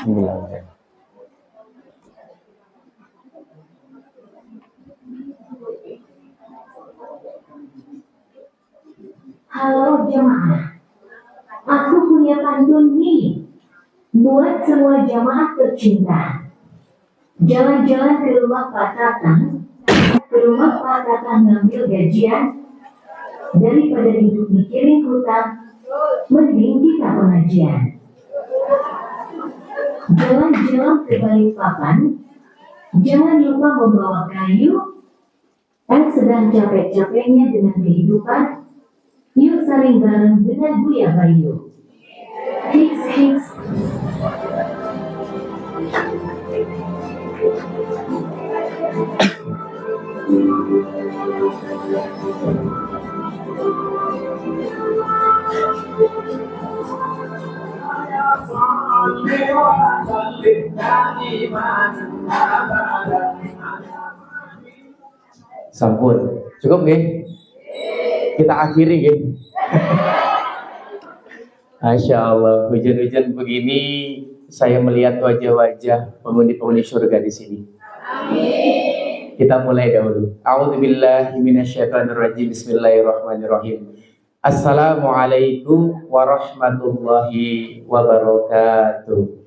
Bismillah. Halo jemaah, aku punya pantun nih buat semua jamaah tercinta. Jalan-jalan ke rumah Pak Tatang ngambil gajian. Daripada hidup mikirin hutang, mending kita pengajian. Jalan-jalan ke Balikpapan, jangan lupa membawa kayu. Kan sedang capek-capeknya dengan kehidupan, yuk saling bareng dengan Buya Bayu. Hiks. Sampun. Cukup nggih? Kita akhiri nggih. Masya Allah, hujan-hujan begini saya melihat wajah-wajah penghuni-penghuni surga di sini. Amin. Kita mulai dahulu. A'udzubillahi minasyaitonirrajim. Bismillahirrahmanirrahim. Assalamualaikum warahmatullahi wabarakatuh.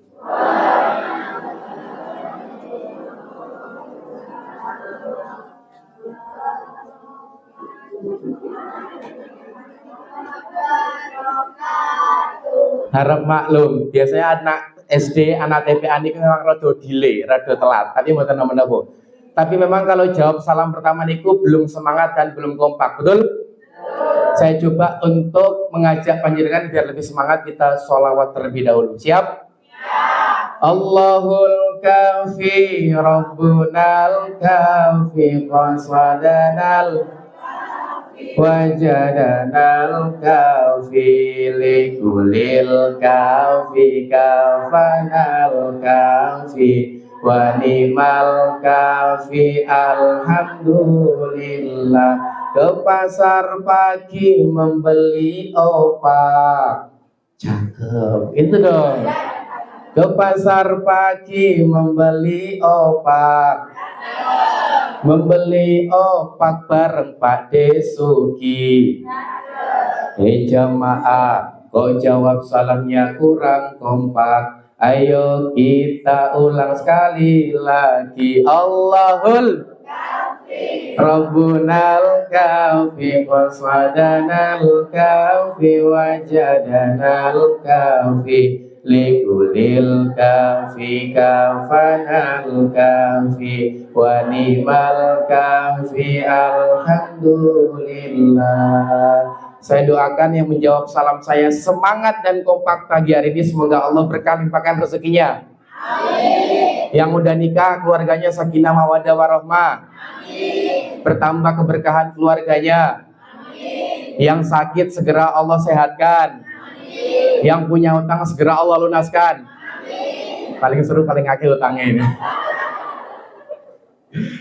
Harap maklum, biasanya anak SD, anak TPA ini memang rada delay, rada telat, tapi mboten napa-napa. Tapi memang kalau jawab salam pertama niku belum semangat dan belum kompak, betul? Saya coba untuk mengajak panjenengan biar lebih semangat, kita sholawat terlebih dahulu. Siap? Allahul kafi, Rabbunal kafi, qaswadanal wajadanal kafi, likulil kafi, kafanal kafi, wanimal kafi, alhamdulillah. Ke pasar pagi membeli opak. Cakep, itu dong. Ke pasar pagi membeli opak. Membeli opak bareng Pak Desuki. Jamaah, kok jawab salamnya kurang kompak. Ayo kita ulang sekali lagi. Allahul Rabbunal kafi, qaswadanal kafi, wajadanal kafi, likulil kafi, kafanal kafi, wanimal kafi, alhamdulillah. Saya doakan yang menjawab salam saya semangat dan kompak pagi hari ini, semoga Allah berkah-limpahkan rezekinya. Amin. Yang udah nikah keluarganya sakinah mawaddah warahmah. Amin. Bertambah keberkahan keluarganya. Amin. Yang sakit segera Allah sehatkan. Amin. Yang punya utang segera Allah lunaskan. Amin. Paling seru paling akeh utangnya ini.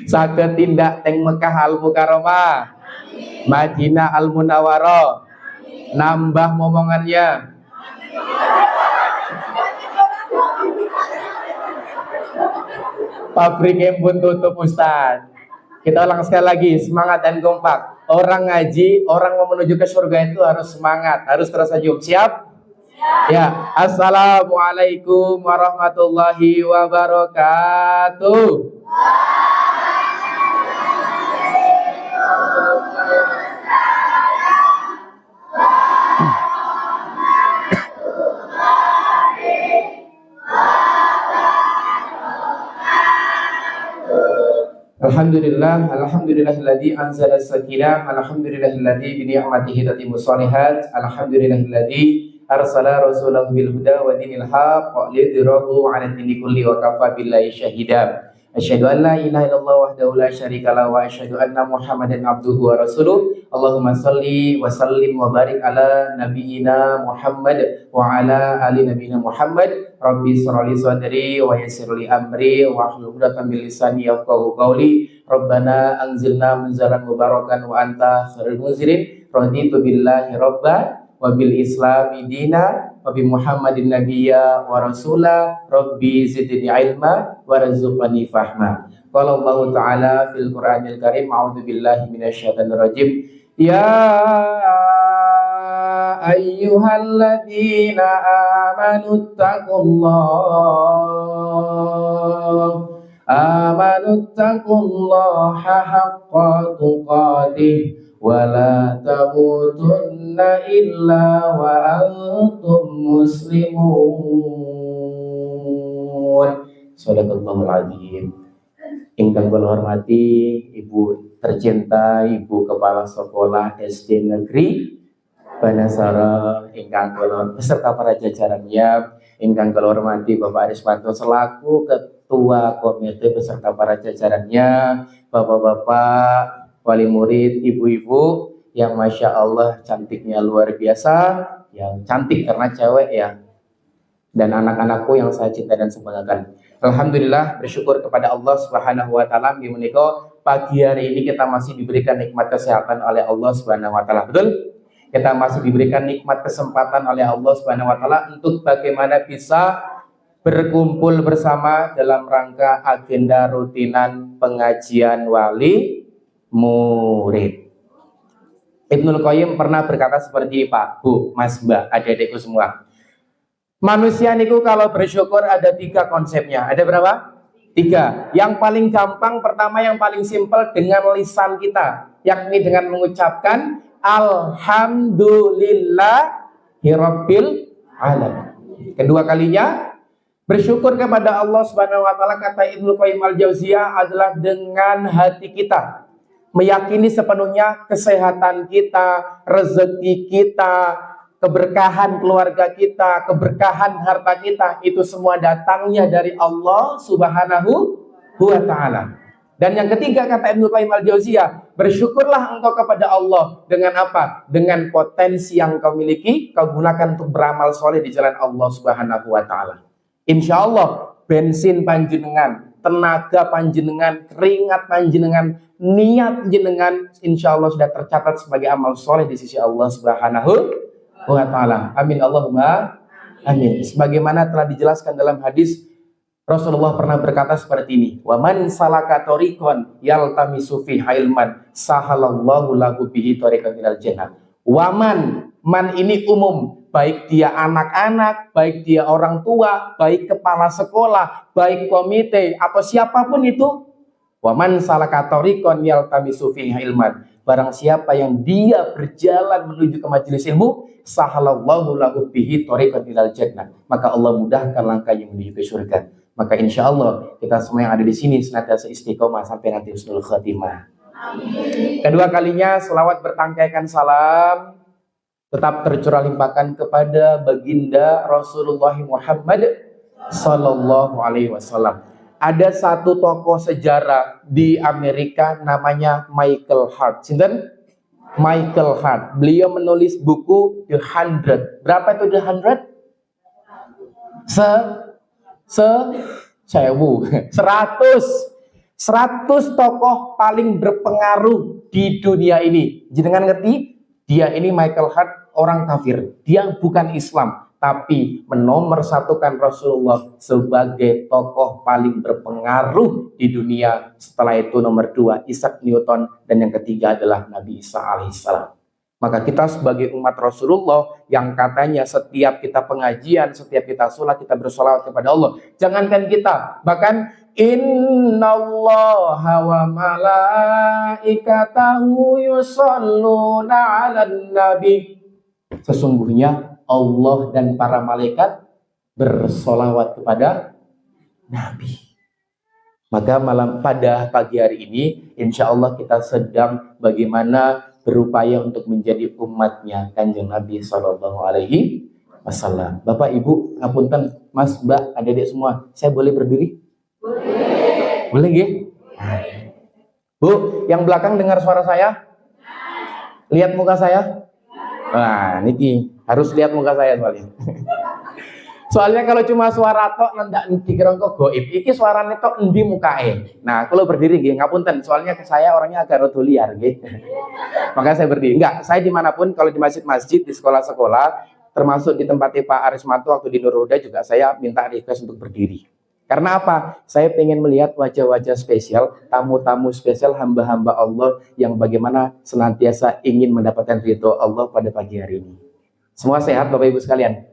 Saged tindak teng Mekah Al Mukarramah, Madinah Al Munawwarah, nambah momongannya. Pabriknya pun tutup Ustaz. Kita ulang sekali lagi, semangat dan kompak. Orang ngaji, orang mau menuju ke surga itu harus semangat, harus tersenyum. Siap? Ya. Assalamualaikum warahmatullahi wabarakatuh. Alhamdulillahilladzi anzala as-sakinah, alhamdulillahilladzi bi ni'matihi tatimmu shalihat, alhamdulillahilladzi arsala rasulahu bil huda wa dinil haqq lidhirahu 'ala dini kulli wa kafa billahi syahida. Asyhadu an la ilaha illallah wahdahu la syarika lahu wa asyhadu anna Muhammadan abduhu wa rasuluh. Allahumma shalli wa sallim wa barik ala nabiyyina Muhammad wa ala ali nabiyyina Muhammad. Rabbi shrah li sadri wa yassir li amri wa hlul 'uqdatam min lisani yafqahu qawli. Rabbana anzilna munzalan mubarakan wa anta khairul munzilin. Raditu billahi rabba wa bil islami dina wa bi Muhammadin nabiyya wa rasula rabbi zidni ilma warzuqni fahma. Qala Allah Ta'ala fil Qur'anil Karim, a'udzu billahi minasyaitonir rajim. Ya ayyuhalladzina amanu taqullaha haqqa tuqatih wa la tamutunna illa wa antum muslimun. Shadaqallahul azim. Ingkang kula hormati Ibu tercinta, Ibu Kepala Sekolah SD Negeri Banasara, ingkang kula beserta para jajarannya, ingkang kula hormati Bapak Ariswanto selaku Ketua Komite beserta para jajarannya, Bapak-bapak wali murid, ibu-ibu yang Masya Allah cantiknya luar biasa, yang cantik karena cewek ya, dan anak-anakku yang saya cinta dan semangatkan. Alhamdulillah, bersyukur kepada Allah Subhanahu wa taala di menika pagi hari ini kita masih diberikan nikmat kesehatan oleh Allah Subhanahu wa taala. Betul? Kita masih diberikan nikmat kesempatan oleh Allah Subhanahu wa taala untuk bagaimana bisa berkumpul bersama dalam rangka agenda rutinan pengajian wali murid. Ibnul Qayyim pernah berkata seperti Pak, Bu, Mas, Mbak, adik-adikku semua. Manusia niku kalau bersyukur ada 3 konsepnya. Ada berapa? 3. Yang paling gampang pertama, yang paling simpel dengan lisan kita, yakni dengan mengucapkan Alhamdulillahirabbil alamin. Kedua kalinya bersyukur kepada Allah Subhanahu wa taala, kata Ibnu Qayyim al-Jauziyah, adalah dengan hati kita, meyakini sepenuhnya kesehatan kita, rezeki kita, keberkahan keluarga kita, keberkahan harta kita, itu semua datangnya dari Allah Subhanahu wa ta'ala. Dan yang ketiga, kata Ibnu Qayyim al-Jauziyah, bersyukurlah engkau kepada Allah dengan apa? Dengan potensi yang kau miliki, kau gunakan untuk beramal soleh di jalan Allah Subhanahu wa ta'ala. Insya Allah bensin panjenengan, tenaga panjenengan, keringat panjenengan, niat jenengan, insya Allah sudah tercatat sebagai amal soleh di sisi Allah Subhanahu wa ta'ala. Amin Allahumma amin. Sebagaimana telah dijelaskan dalam hadis, Rasulullah pernah berkata seperti ini, wa man salaka tariqan yaltamisu fihi ilman sahalallahu lahu bihi tariqan ilal jannah. Wa man ini umum, baik dia anak-anak, baik dia orang tua, baik kepala sekolah, baik komite atau siapapun itu. Wa man salaka tariqan yaltamisu fihi ilman, barang siapa yang dia berjalan menuju ke majelis ilmu, sahalallahu lahu bihi tariqan ilal jannah, maka Allah mudahkan langkahnya menuju ke surga. Maka insya Allah kita semua yang ada di sini senantiasa istiqomah sampai nanti husnul khatimah. Amin. Kedua kalinya selawat bertangkaikan salam tetap tercurah limpahkan kepada baginda Rasulullah Muhammad Sallallahu Alaihi Wasallam. Ada satu tokoh sejarah di Amerika namanya Michael Hart. Sinten? Michael Hart. Beliau menulis buku The 100. Berapa itu The 100? 100 tokoh paling berpengaruh di dunia ini. Jenengan ngerti? Dia ini Michael Hart orang kafir. Dia bukan Islam, tapi menomorsatukan Rasulullah sebagai tokoh paling berpengaruh di dunia. Setelah itu nomor 2 Isaac Newton, dan yang ketiga adalah Nabi Isa alaihissalam. Maka kita sebagai umat Rasulullah yang katanya setiap kita pengajian, setiap kita sholat, kita bersolawat kepada Allah. Jangankan kita, bahkan innallaha wa malaikatahu yusholluna 'alan nabi. Sesungguhnya Allah dan para malaikat bersolawat kepada Nabi. Maka pada pagi hari ini, insya Allah kita sedang bagaimana berupaya untuk menjadi umatnya Kanjeng Nabi Sallallahu Alaihi Wasallam. Bapak, Ibu, ngapunten, Mas, Mbak, adik-adik semua, saya boleh berdiri? Boleh. Boleh, ya? Bu, yang belakang dengar suara saya? Lihat muka saya? Nah, niki harus lihat muka saya soalnya. Soalnya kalau cuma suara tok ndak dikira kok goib. Iki suarane tok endi mukae. Nah, kalau berdiri nggih ngapunten, soalnya saya orangnya agak rada liar nggih. Maka saya berdiri. Enggak, saya dimanapun, kalau di masjid-masjid, di sekolah-sekolah, termasuk di tempatnya Pak Arismanto waktu di Nurul Huda juga saya minta request untuk berdiri. Karena apa? Saya pengen melihat wajah-wajah spesial, tamu-tamu spesial, hamba-hamba Allah yang bagaimana senantiasa ingin mendapatkan ridho Allah pada pagi hari ini. Semua sehat Bapak Ibu sekalian?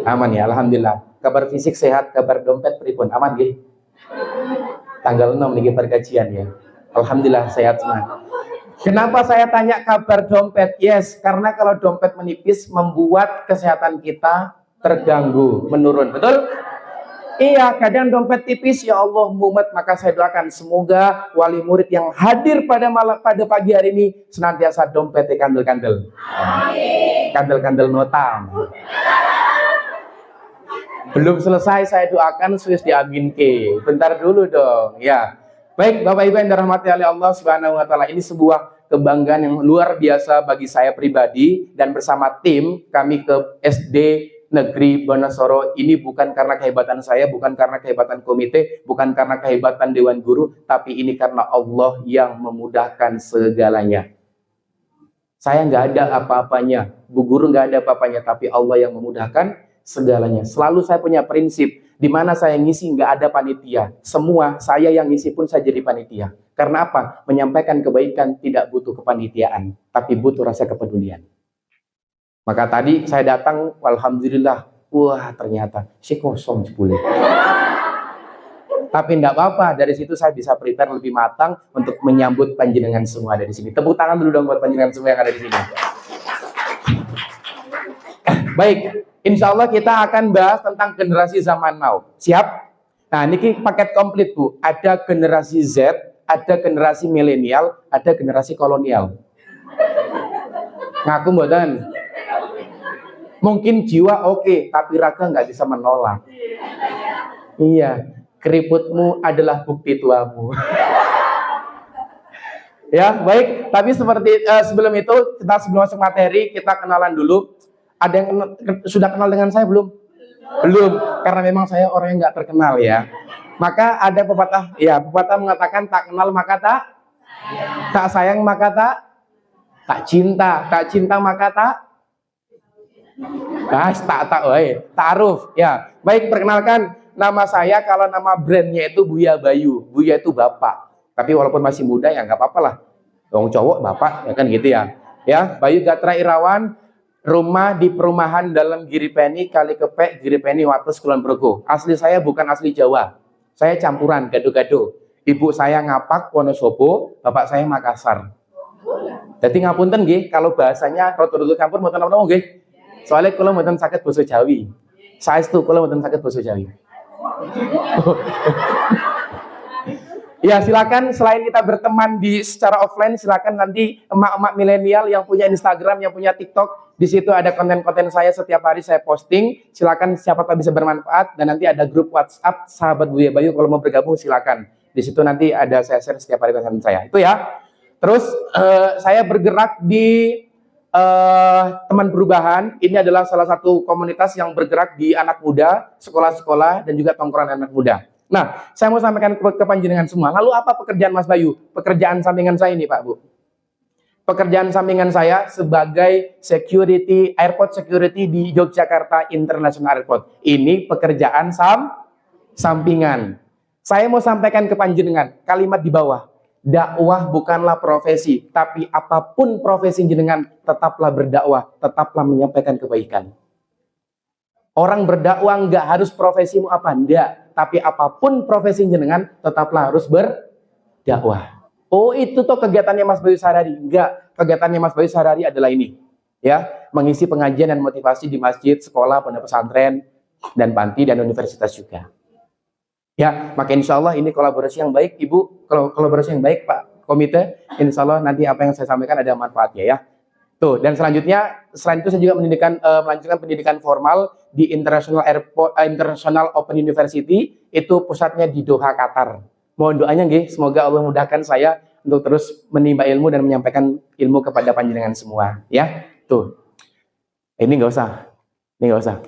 Aman ya, Alhamdulillah. Kabar fisik sehat, kabar dompet pripun? Aman gih? Tanggal 6 nih pergajian ya. Alhamdulillah sehat semua. Kenapa saya tanya kabar dompet? Yes, karena kalau dompet menipis membuat kesehatan kita terganggu, menurun. Betul? Iya, kadang dompet tipis, ya Allah mumet. Maka saya doakan semoga wali murid yang hadir pada pagi hari ini senantiasa dompetnya kandel-kandel. Kandel-kandel nota. Belum selesai saya doakan Swiss diaminke. Bentar dulu dong. Ya. Baik, Bapak Ibu yang dirahmati oleh Allah Subhanahu wa taala, ini sebuah kebanggaan yang luar biasa bagi saya pribadi dan bersama tim kami ke SD Negeri Wonosoro. Ini bukan karena kehebatan saya, bukan karena kehebatan komite, bukan karena kehebatan Dewan Guru, tapi ini karena Allah yang memudahkan segalanya. Saya nggak ada apa-apanya, Bu Guru nggak ada apa-apanya, tapi Allah yang memudahkan segalanya. Selalu saya punya prinsip, di mana saya ngisi nggak ada panitia. Semua saya yang ngisi pun saya jadi panitia. Karena apa? Menyampaikan kebaikan tidak butuh kepanitiaan, tapi butuh rasa kepedulian. Maka tadi saya datang, alhamdulillah, wah ternyata si kosong jebule. Tapi enggak apa-apa, dari situ saya bisa prepare lebih matang untuk menyambut panjenengan semua ada di sini. Tepuk tangan dulu dong buat panjenengan semua yang ada di sini. Baik, insya Allah kita akan bahas tentang generasi zaman now. Siap? Nah, ini paket komplit Bu. Ada generasi Z, ada generasi milenial, ada generasi kolonial. Ngaku mboten? Mungkin jiwa oke, tapi raga nggak bisa menolak. Iya, keriputmu adalah bukti tuamu. Ya, baik. Tapi seperti sebelum itu, sebelum masuk materi, kita kenalan dulu. Ada yang sudah kenal dengan saya belum? Belum, karena memang saya orang yang nggak terkenal ya. Maka ada pepatah, ya pepatah mengatakan tak kenal maka tak sayang maka tak cinta maka ta'aruf. Ya, baik, perkenalkan nama saya. Kalau nama brandnya itu Buya Bayu. Buya itu bapak. Tapi walaupun masih muda ya nggak apa-apa lah. Wong cowok bapak ya kan gitu ya. Ya, Bayu Gatra Irawan. Rumah di perumahan dalam Giripeni, Kalikepek, Giripeni, Wates, Kulon Progo. Asli saya bukan asli Jawa. Saya campuran, gado-gado. Ibu saya Ngapak, Wonosobo, bapak saya Makassar. Jadi ngapunten nggih, kalau bahasanya roto-roto campur mboten apa-apa nggih. Soalnya kula mboten saged basa Jawi. Saestu kula mboten saged basa Jawi. Ya, silakan selain kita berteman di secara offline, silakan nanti emak-emak milenial yang punya Instagram, yang punya TikTok, di situ ada konten-konten saya setiap hari saya posting. Silakan siapa tahu bisa bermanfaat, dan nanti ada grup WhatsApp sahabat Buya Bayu, kalau mau bergabung silakan. Di situ nanti ada saya share setiap hari konten saya. Itu ya. Terus saya bergerak di teman perubahan. Ini adalah salah satu komunitas yang bergerak di anak muda, sekolah-sekolah dan juga tongkrongan anak muda. Nah, saya mau sampaikan ke panjenengan semua. Lalu apa pekerjaan Mas Bayu? Pekerjaan sampingan saya ini, Pak Bu. Pekerjaan sampingan saya sebagai security, airport security di Yogyakarta International Airport. Ini pekerjaan sampingan. Saya mau sampaikan ke panjenengan kalimat di bawah. Dakwah bukanlah profesi, tapi apapun profesi jenengan, tetaplah berdakwah, tetaplah menyampaikan kebaikan. Orang berdakwah nggak harus profesimu apa, enggak. Tapi apapun profesi jenengan, tetaplah harus berdakwah. Oh, itu tuh kegiatannya Mas Bayu Sarari. Enggak, kegiatannya Mas Bayu Sarari adalah ini. Ya, mengisi pengajian dan motivasi di masjid, sekolah, pondok pesantren, dan panti, dan universitas juga. Ya, maka insya Allah ini kolaborasi yang baik, Ibu. Kolaborasi yang baik, Pak Komite. Insya Allah nanti apa yang saya sampaikan ada manfaatnya ya. Tuh, dan selanjutnya, selain itu saya juga melanjutkan pendidikan formal di International Open University, itu pusatnya di Doha, Qatar. Mohon doanya nggih, semoga Allah mudahkan saya untuk terus menimba ilmu dan menyampaikan ilmu kepada panjenengan semua, ya. Tuh. Ini nggak usah.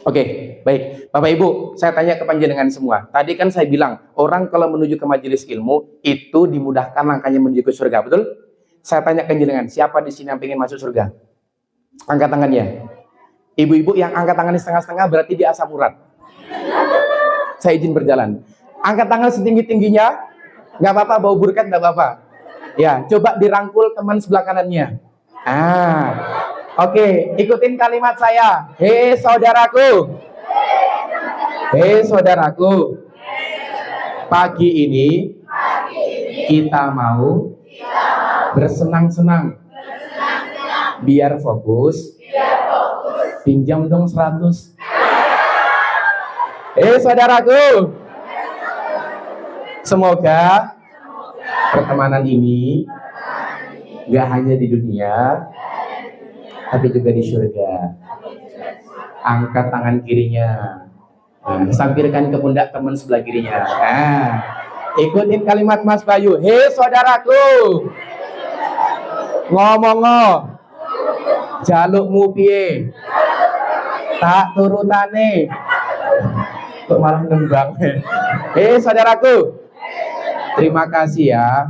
Oke, baik. Bapak Ibu, saya tanya ke panjenengan semua. Tadi kan saya bilang, orang kalau menuju ke majelis ilmu itu dimudahkan langkahnya menuju ke surga, betul? Saya tanya ke jenengan, siapa di sini yang ingin masuk surga? Angkat tangannya. Ibu-ibu yang angkat tangannya setengah-setengah berarti dia asam urat. Saya izin berjalan. Angkat tangan setinggi-tingginya. Nggak apa-apa, bau burkat nggak apa-apa. Ya, coba dirangkul teman sebelah kanannya. Oke, ikutin kalimat saya. Hei saudaraku. Hei saudaraku. Pagi ini kita mau bersenang-senang. Biar fokus. Pinjam dong 100. Saudaraku. Semoga pertemanan ini gak hanya di dunia, tapi juga di surga. Angkat tangan kirinya. Sampirkan ke pundak teman sebelah kirinya. Ikutin kalimat Mas Bayu. Hei saudaraku. Ngomong-ngomong. Jalukmu piye? Tak turutane. Kok malah nembang. Saudaraku. Terima kasih ya.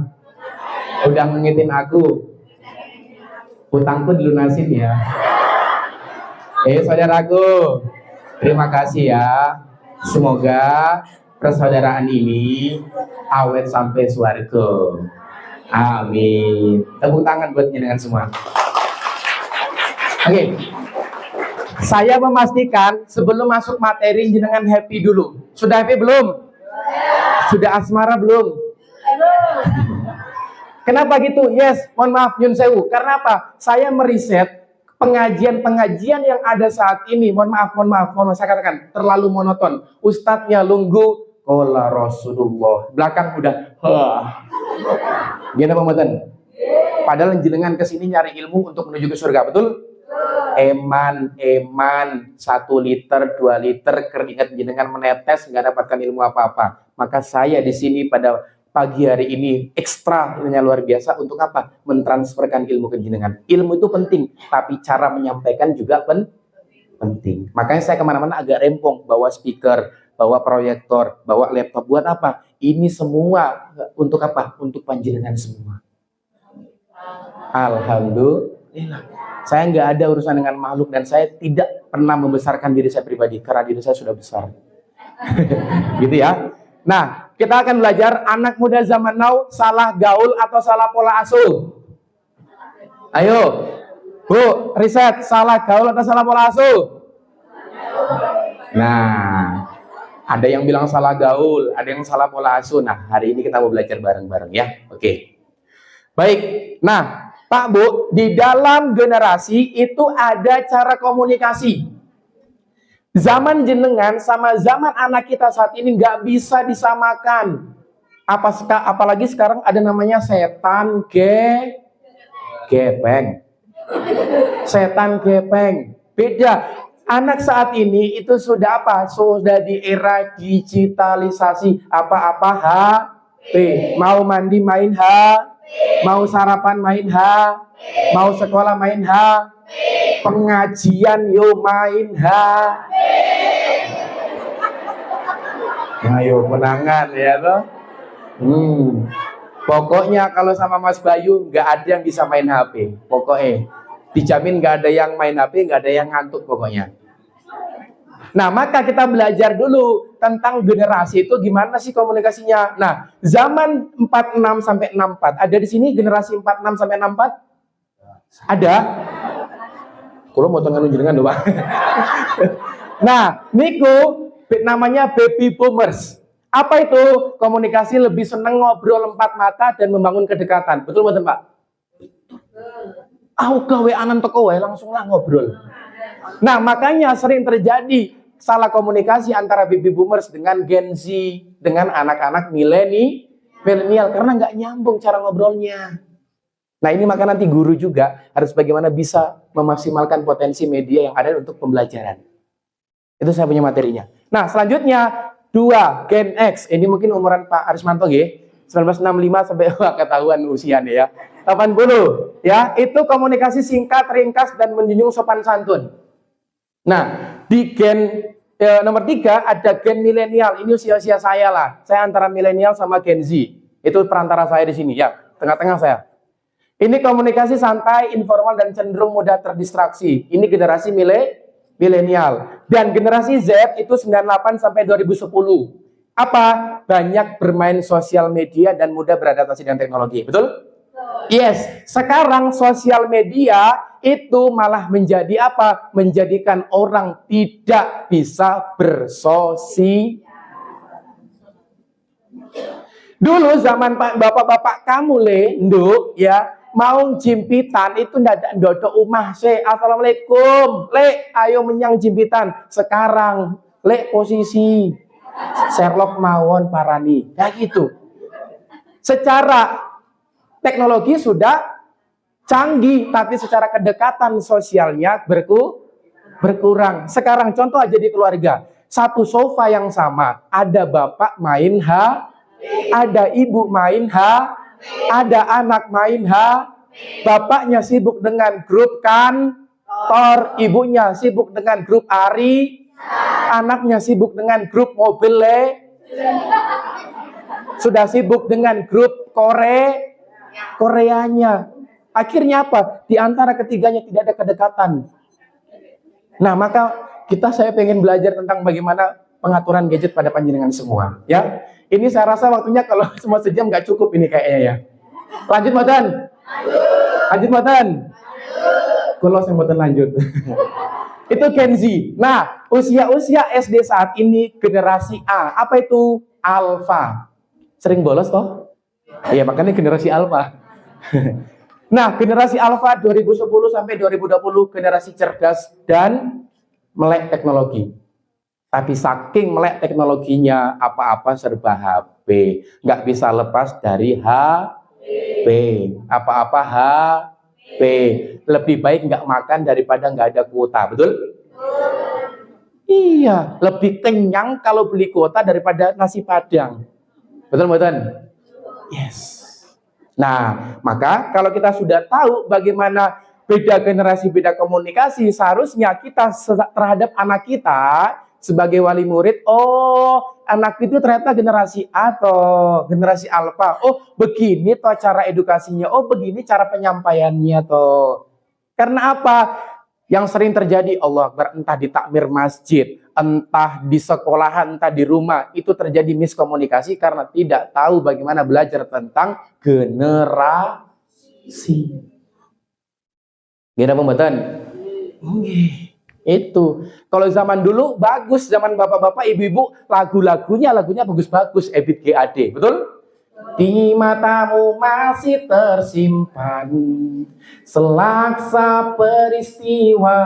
Udah ngingetin aku. Hutangku dilunasin ya. Saudaraku. Terima kasih ya. Semoga persaudaraan ini awet sampai surga. Amin. Tepuk tangan buat jenengan semua. Oke. Saya memastikan sebelum masuk materi jenengan happy dulu. Sudah happy belum? Sudah asmara belum? Kenapa gitu? Yes, mohon maaf Yun Sewu. Karena apa? Saya meriset pengajian-pengajian yang ada saat ini. Mohon maaf, saya katakan terlalu monoton. Ustadznya lunggu, qala Rasulullah. Belakang udah, gimana pembuatan? Padahal jenengan kesini nyari ilmu untuk menuju ke surga, betul? Eman, 1 liter, 2 liter keringat jenengan menetes, nggak dapatkan ilmu apa-apa. Maka saya di sini pada pagi hari ini ekstra luar biasa untuk apa? Mentransferkan ilmu ke jenengan. Ilmu itu penting, tapi cara menyampaikan juga penting. Makanya saya kemana-mana agak rempong, bawa speaker, bawa proyektor, bawa laptop. Buat apa? Ini semua untuk apa? Untuk panjenengan semua. Alhamdulillah. Saya nggak ada urusan dengan makhluk dan saya tidak pernah membesarkan diri saya pribadi karena diri saya sudah besar. Gitu ya. Nah, kita akan belajar anak muda zaman now salah gaul atau salah pola asuh. Ayo, Bu, riset salah gaul atau salah pola asuh. Nah, ada yang bilang salah gaul, ada yang salah pola asuh. Nah, hari ini kita mau belajar bareng-bareng ya. Oke. Baik. Nah, Pak Bu, di dalam generasi itu ada cara komunikasi. Zaman jenengan sama zaman anak kita saat ini nggak bisa disamakan. Apalagi sekarang ada namanya setan gepeng. Setan gepeng. Beda. Anak saat ini itu sudah apa? Sudah di era digitalisasi. Apa-apa HP. Mau mandi main mau sarapan main mau sekolah main pengajian yo main ayo menangan ya toh. Pokoknya kalau sama Mas Bayu nggak ada yang bisa main HP. Pokoknya dijamin nggak ada yang main HP, nggak ada yang ngantuk pokoknya. Nah, maka kita belajar dulu tentang generasi itu gimana sih komunikasinya. Nah, zaman 46 sampai 64. Ada di sini generasi 46 sampai 64? Ada? Kalau mau tengah jenengan doang. Nah, niku namanya baby boomers. Apa itu? Komunikasi lebih seneng ngobrol 4 mata dan membangun kedekatan. Betul betul, Pak? Aku gawe anan teko wae langsung lah ngobrol. Nah, makanya sering terjadi salah komunikasi antara baby boomers dengan Gen Z, dengan anak-anak milenial karena nggak nyambung cara ngobrolnya. Nah, ini maka nanti guru juga harus bagaimana bisa memaksimalkan potensi media yang ada untuk pembelajaran. Itu saya punya materinya. Nah, selanjutnya 2 Gen X. Ini mungkin umuran Pak Arismanto nggih. 1965 sampai ketahuan usianya ya. 80 ya, itu komunikasi singkat, ringkas dan menjunjung sopan santun. Nah, di Gen nomor 3 ada Gen milenial. Ini usia-usia saya lah. Saya antara milenial sama Gen Z. Itu perantara saya di sini ya, tengah-tengah saya. Ini komunikasi santai, informal, dan cenderung mudah terdistraksi. Ini generasi milenial. Dan generasi Z itu 98 sampai 2010. Apa? Banyak bermain sosial media dan mudah beradaptasi dengan teknologi. Betul? Yes. Sekarang sosial media itu malah menjadi apa? Menjadikan orang tidak bisa bersosial. Dulu zaman bapak-bapak kamu nduk ya, mau jimpitan itu ndak ndodok omah se. Assalamualaikum. Ayo menyang jimpitan. Sekarang posisi Sherlock mawon parani. Ya gitu. Secara teknologi sudah canggih, tapi secara kedekatan sosialnya berkurang. Sekarang contoh aja di keluarga. Satu sofa yang sama, ada bapak main ada ibu main ada anak main bapaknya sibuk dengan grup kantor, ibunya sibuk dengan grup ari, anaknya sibuk dengan grup mobil sudah sibuk dengan grup Koreanya. Akhirnya apa? Di antara ketiganya tidak ada kedekatan. Nah, maka saya pengen belajar tentang bagaimana pengaturan gadget pada panjenengan semua, ya. Ini saya rasa waktunya kalau semua sejam nggak cukup ini kayaknya ya. Lanjut mboten? Lanjut mboten? Kalau saya mboten lanjut. Itu Gen Z. Nah, usia-usia SD saat ini generasi A. Apa itu? Alpha. Sering bolos toh? Iya, makanya generasi Alpha. Nah, generasi Alpha 2010 sampai 2020 generasi cerdas dan melek teknologi. Tapi saking melek teknologinya, apa-apa serba HP. Nggak bisa lepas dari HP. Apa-apa HP. Lebih baik nggak makan daripada nggak ada kuota. Betul? Iya. Lebih kenyang kalau beli kuota daripada nasi padang. Betul, betul? Yes. Nah, maka kalau kita sudah tahu bagaimana beda generasi, beda komunikasi, seharusnya kita terhadap anak kita sebagai wali murid, oh anak itu ternyata generasi A atau generasi Alpha. Oh begini toh cara edukasinya, oh begini cara penyampaiannya toh. Karena apa? Yang sering terjadi, Allah Akbar, entah di takmir masjid, entah di sekolahan, entah di rumah, itu terjadi miskomunikasi karena tidak tahu bagaimana belajar tentang generasi. Gimana pembuatan? Itu. Kalau zaman dulu bagus, zaman bapak-bapak, ibu-ibu, lagunya bagus-bagus, Ebit GAD, betul? Di matamu masih tersimpan selaksa peristiwa.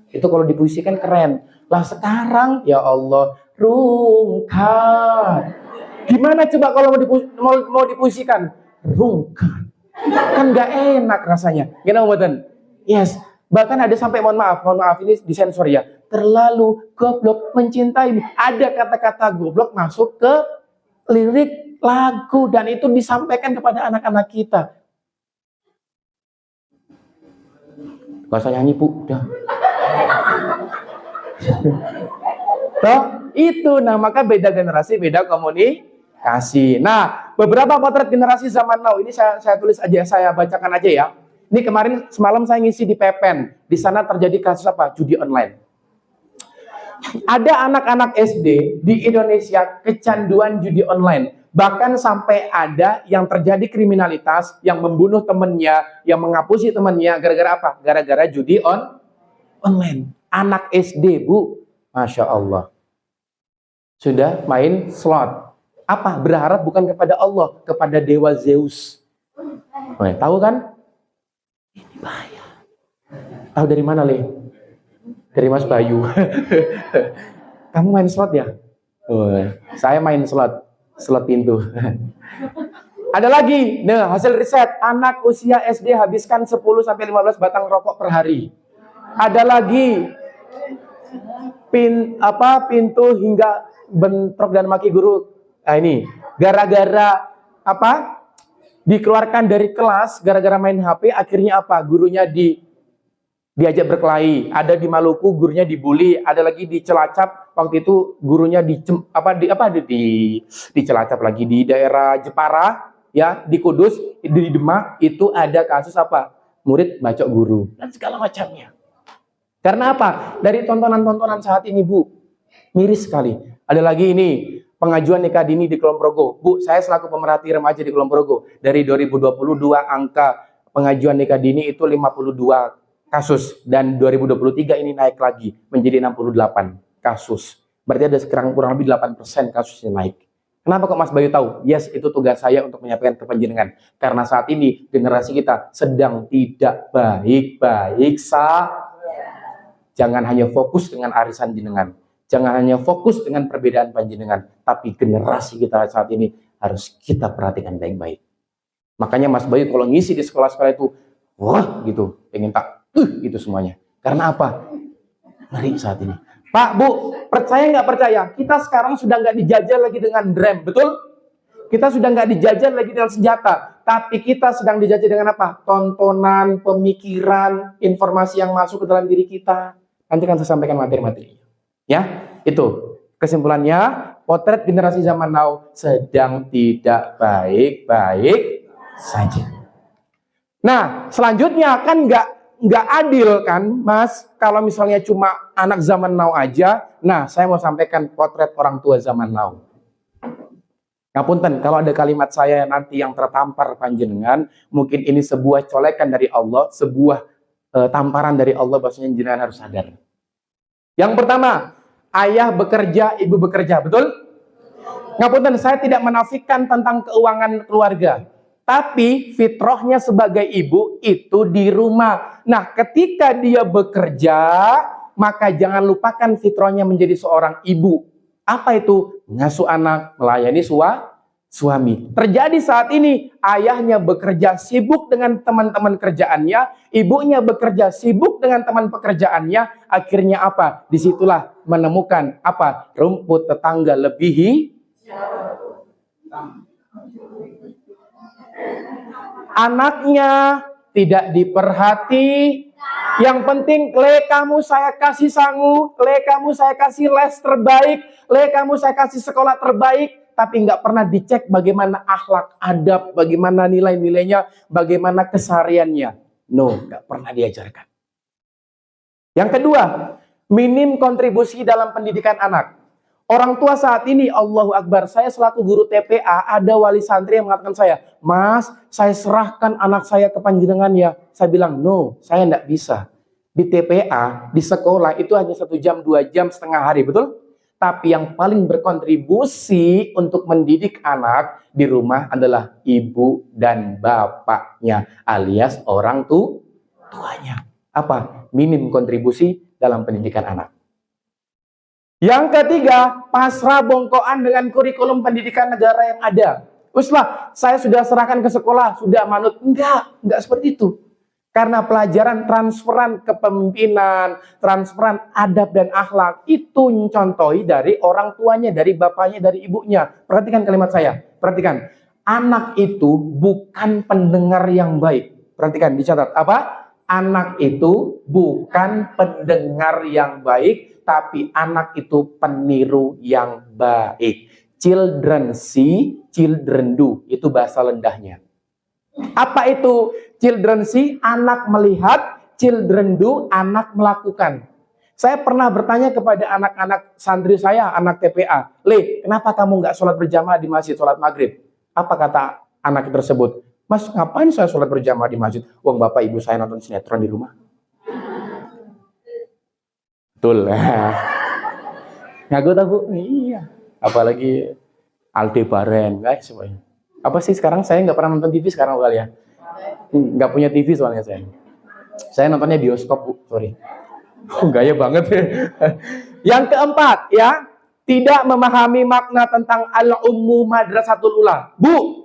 Itu kalau dipuisikan keren. Lah sekarang, ya Allah, rungkat. Gimana coba kalau mau dipuisikan? Rungkat. Kan gak enak rasanya. Gimana buatan? Yes. Bahkan ada sampai mohon maaf ini disensor ya. Terlalu goblok mencintaimu. Ada kata-kata goblok masuk ke lirik lagu dan itu disampaikan kepada anak-anak kita. Gak usah nyanyi, Bu. Udah. Toh, itu. Nah, maka beda generasi, beda komunikasi. Nah, beberapa potret generasi zaman now ini saya tulis aja, saya bacakan aja ya. Ini kemarin semalam saya ngisi di Pepen. Di sana terjadi kasus apa? Judi online. Ada anak-anak SD di Indonesia kecanduan judi online. Bahkan sampai ada yang terjadi kriminalitas, yang membunuh temannya, yang menghapusi temannya. Gara-gara apa? Gara-gara judi online. Anak SD, Bu. Masya Allah. Sudah main slot. Apa? Berharap bukan kepada Allah, kepada Dewa Zeus. Tahu kan? Ini bahaya. Tahu dari mana, Le? Dari Mas Bayu. Kamu main slot ya? Oh, saya main slot pintu. Ada lagi, nah hasil riset, anak usia SD habiskan 10-15 batang rokok per hari. Ada lagi, pintu hingga bentrok dan maki guru. Nah ini, gara-gara apa? Dikeluarkan dari kelas gara-gara main HP, akhirnya apa? Gurunya diajak berkelahi. Ada di Maluku gurunya dibully, ada lagi di Cilacap waktu itu gurunya di Cilacap lagi di daerah Jepara ya di Kudus, di Demak itu ada kasus apa? Murid bacok guru dan segala macamnya. Karena apa? Dari tontonan-tontonan saat ini, Bu, miris sekali. Ada lagi ini, pengajuan nikah dini di Kulon Progo. Bu, saya selaku pemerhati remaja di Kulon Progo, dari 2022 angka pengajuan nikah dini itu 52 kasus, dan 2023 ini naik lagi menjadi 68 kasus. Berarti ada kurang lebih 8% kasusnya naik. Kenapa kok Mas Bayu tahu? Yes, itu tugas saya untuk menyampaikan ke panjenengan. Karena saat ini generasi kita sedang tidak baik-baik saja. Jangan hanya fokus dengan arisan jenengan. Jangan hanya fokus dengan perbedaan panjenengan. Tapi generasi kita saat ini harus kita perhatikan baik-baik. Makanya Mas Bayu kalau ngisi di sekolah-sekolah itu, wah gitu, pengen tak, gitu semuanya. Karena apa? Ngeri saat ini. Pak, Bu, percaya nggak percaya? Kita sekarang sudah nggak dijajah lagi dengan rem, betul? Kita sudah nggak dijajah lagi dengan senjata. Tapi kita sedang dijajah dengan apa? Tontonan, pemikiran, informasi yang masuk ke dalam diri kita. Nanti kan saya sampaikan materi-materi. Ya, itu. Kesimpulannya, potret generasi zaman now sedang tidak baik-baik saja. Nah, selanjutnya kan nggak adil kan, Mas, kalau misalnya cuma anak zaman now aja. Nah, saya mau sampaikan potret orang tua zaman now. Ngapunten, kalau ada kalimat saya nanti yang tertampar panjenengan, mungkin ini sebuah colekan dari Allah, sebuah tamparan dari Allah, bahwasanya jenengan harus sadar. Yang pertama, ayah bekerja, ibu bekerja, betul? Ngapunten, saya tidak menafikan tentang keuangan keluarga. Tapi fitrahnya sebagai ibu itu di rumah. Nah, ketika dia bekerja, maka jangan lupakan fitrahnya menjadi seorang ibu. Apa itu? Ngasuh anak, melayani suami. Terjadi saat ini, ayahnya bekerja sibuk dengan teman-teman kerjaannya, ibunya bekerja sibuk dengan teman pekerjaannya. Akhirnya apa? Disitulah menemukan apa? Rumput tetangga lebih anaknya tidak diperhati. Yang penting, le kamu saya kasih sangu, le kamu saya kasih les terbaik, le kamu saya kasih sekolah terbaik, tapi nggak pernah dicek bagaimana akhlak, adab, bagaimana nilai-nilainya, bagaimana kesehariannya. No, nggak pernah diajarkan. Yang kedua, minim kontribusi dalam pendidikan anak. Orang tua saat ini, Allahu Akbar, saya selaku guru TPA, ada wali santri yang mengatakan saya, Mas, saya serahkan anak saya ke panjenengan ya. Saya bilang, no, saya tidak bisa. Di TPA, di sekolah, itu hanya 1 jam, 2 jam, setengah hari, betul? Tapi yang paling berkontribusi untuk mendidik anak di rumah adalah ibu dan bapaknya, alias orang tuanya. Apa? Minim kontribusi dalam pendidikan anak. Yang ketiga, pasrah bongkoan dengan kurikulum pendidikan negara yang ada. Uslah, saya sudah serahkan ke sekolah, sudah manut. Enggak seperti itu. Karena pelajaran transferan kepemimpinan, transferan adab dan akhlak, itu contohi dari orang tuanya, dari bapaknya, dari ibunya. Perhatikan kalimat saya, perhatikan. Anak itu bukan pendengar yang baik. Perhatikan, dicatat. Apa? Anak itu bukan pendengar yang baik, tapi anak itu peniru yang baik. Children see, children do. Itu bahasa lendahnya. Apa itu children see? Anak melihat, children do, anak melakukan. Saya pernah bertanya kepada anak-anak santri saya, anak TPA. Le, kenapa kamu nggak sholat berjamaah di masjid, sholat maghrib? Apa kata anak tersebut? Mas, ngapain saya sholat berjamaah di masjid? Uang bapak ibu saya nonton sinetron di rumah. Betul. Ngaku tahu Bu? Iya. Apalagi Aldebaran, guys, semuanya. Apa sih sekarang saya nggak pernah nonton TV sekarang kali ya? Nggak punya TV soalnya saya. Saya nontonnya bioskop, Bu. Sorry. Gaya banget ya. Yang keempat, ya, tidak memahami makna tentang al-ummu madrasatul ula. Bu,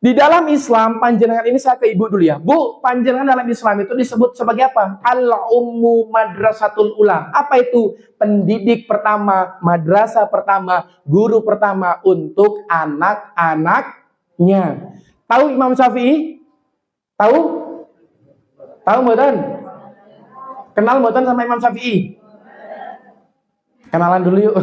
di dalam Islam, panjenengan ini saya ke ibu dulu ya. Bu, panjenengan dalam Islam itu disebut sebagai apa? Al-ummu madrasatul ula. Apa itu? Pendidik pertama, madrasah pertama, guru pertama untuk anak-anaknya. Tahu Imam Syafi'i? Tahu? Tahu mboten? Kenal mboten sama Imam Syafi'i? Kenalan dulu yuk.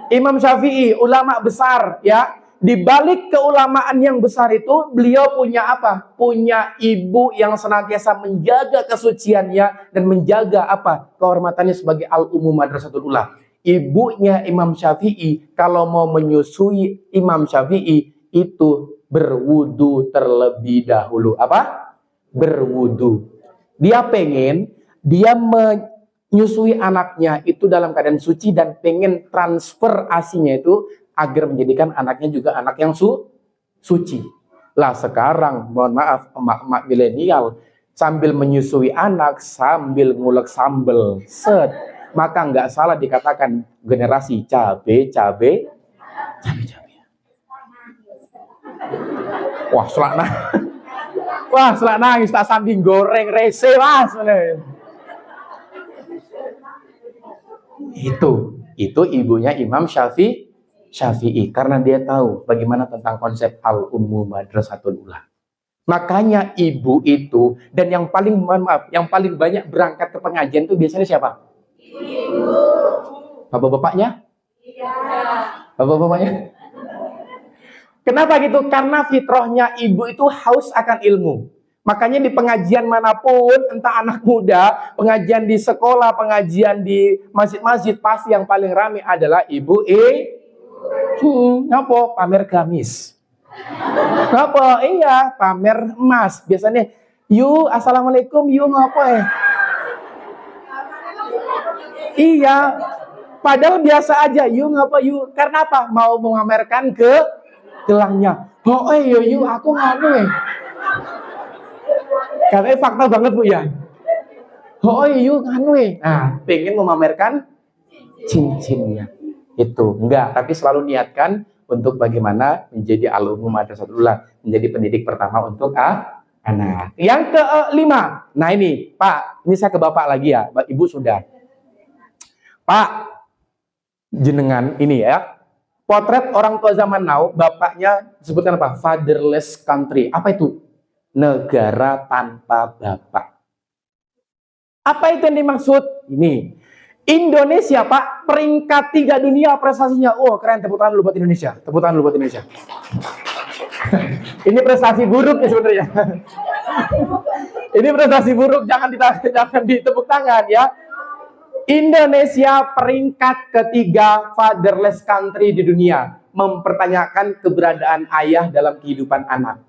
Imam Syafi'i, ulama besar ya. Di balik keulamaan yang besar itu, beliau punya apa? Punya ibu yang senantiasa menjaga kesuciannya dan menjaga apa? Kehormatannya sebagai al-ummu madrasatul ula. Ibunya Imam Syafi'i kalau mau menyusui Imam Syafi'i itu berwudu terlebih dahulu. Apa? Berwudu. Dia menyusui anaknya itu dalam keadaan suci dan pengen transfer asinya itu agar menjadikan anaknya juga anak yang suci. Lah sekarang, mohon maaf, emak-emak milenial sambil menyusui anak sambil ngulek sambel, set, maka nggak salah dikatakan generasi cabe. Wah, selak nangis tak sambil goreng rese mas. Itu ibunya Imam Syafi'i karena dia tahu bagaimana tentang konsep al-ummu madrasatul ula. Makanya ibu itu dan yang paling banyak berangkat ke pengajian itu biasanya siapa? Ibu. Bapak-bapaknya? Iya. Bapak-bapaknya? Kenapa gitu? Karena fitrahnya ibu itu haus akan ilmu. Makanya di pengajian manapun, entah anak muda, pengajian di sekolah, pengajian di masjid-masjid, pasti yang paling ramai adalah ibu. Ngapa? Pamer gamis. Ngapa? Iya, pamer emas. Biasanya, yuk, assalamualaikum, yuk ngapa Iya, padahal biasa aja, yuk ngapa yuk. Karena apa? Mau mengamerkan ke gelangnya. Yuk, aku nganu Katanya fakta banget Bu ya. Yuk nganu Nah, pengen memamerkan cincinnya. Itu enggak, tapi selalu niatkan untuk bagaimana menjadi al-ummu madrasatul ula, menjadi pendidik pertama untuk anak. Yang kelima, nah ini Pak, ini saya ke Bapak lagi ya, Ibu sudah. Pak, jenengan ini ya, potret orang tua zaman now, bapaknya disebutkan apa? Fatherless country. Apa itu? Negara tanpa bapak. Apa itu yang dimaksud? Ini. Indonesia, Pak, peringkat 3 dunia prestasinya. Oh, keren, tepuk tangan dulu buat Indonesia. Tepuk tangan dulu buat Indonesia. Ini prestasi buruk ya sebenarnya. Ini prestasi buruk, jangan ditepuk tangan ya. Indonesia peringkat ketiga fatherless country di dunia, mempertanyakan keberadaan ayah dalam kehidupan anak.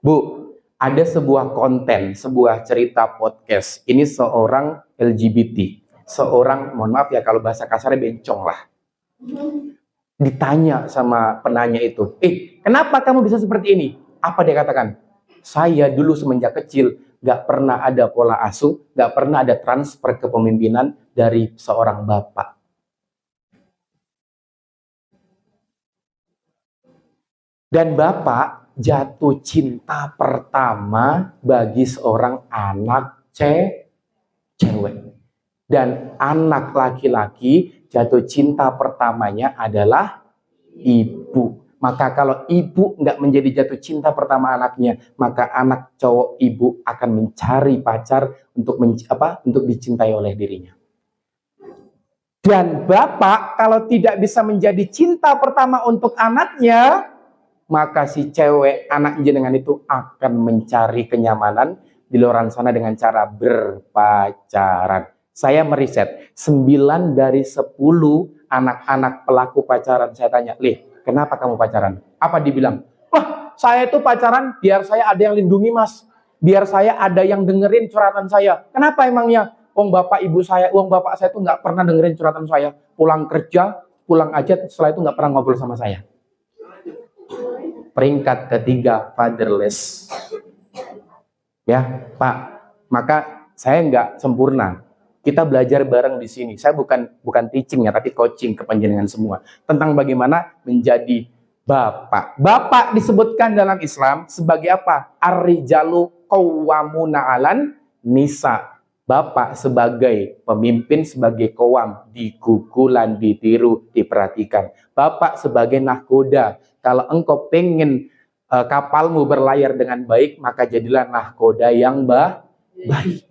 Bu, ada sebuah konten, sebuah cerita podcast. Ini seorang LGBT, seorang, mohon maaf ya kalau bahasa kasarnya bencong lah. Ditanya sama penanya itu, kenapa kamu bisa seperti ini? Apa dia katakan? Saya dulu semenjak kecil gak pernah ada pola asuh, gak pernah ada transfer kepemimpinan dari seorang bapak. Dan bapak jatuh cinta pertama bagi seorang anak cewek. Dan anak laki-laki jatuh cinta pertamanya adalah ibu. Maka kalau ibu nggak menjadi jatuh cinta pertama anaknya, maka anak cowok ibu akan mencari pacar untuk dicintai oleh dirinya. Dan bapak kalau tidak bisa menjadi cinta pertama untuk anaknya, maka si cewek anak jenengan itu akan mencari kenyamanan di luar sana dengan cara berpacaran. Saya meriset, 9 dari 10 anak-anak pelaku pacaran saya tanya, kenapa kamu pacaran? Apa dibilang? Wah, saya itu pacaran biar saya ada yang lindungi mas. Biar saya ada yang dengerin curhatan saya. Kenapa emangnya? Bapak saya itu nggak pernah dengerin curhatan saya. Pulang kerja, pulang aja, setelah itu nggak pernah ngobrol sama saya. Peringkat ketiga fatherless. Ya, Pak. Maka saya nggak sempurna. Kita belajar bareng di sini. Saya bukan teaching ya, tapi coaching ke panjenengan semua tentang bagaimana menjadi bapak. Bapak disebutkan dalam Islam sebagai apa? Ar-rijalu qawwamuna 'alan nisa. Bapak sebagai pemimpin, sebagai qawam, digugulan, ditiru, diperhatikan. Bapak sebagai nahkoda. Kalau engkau pengen kapalmu berlayar dengan baik, maka jadilah nahkoda yang baik.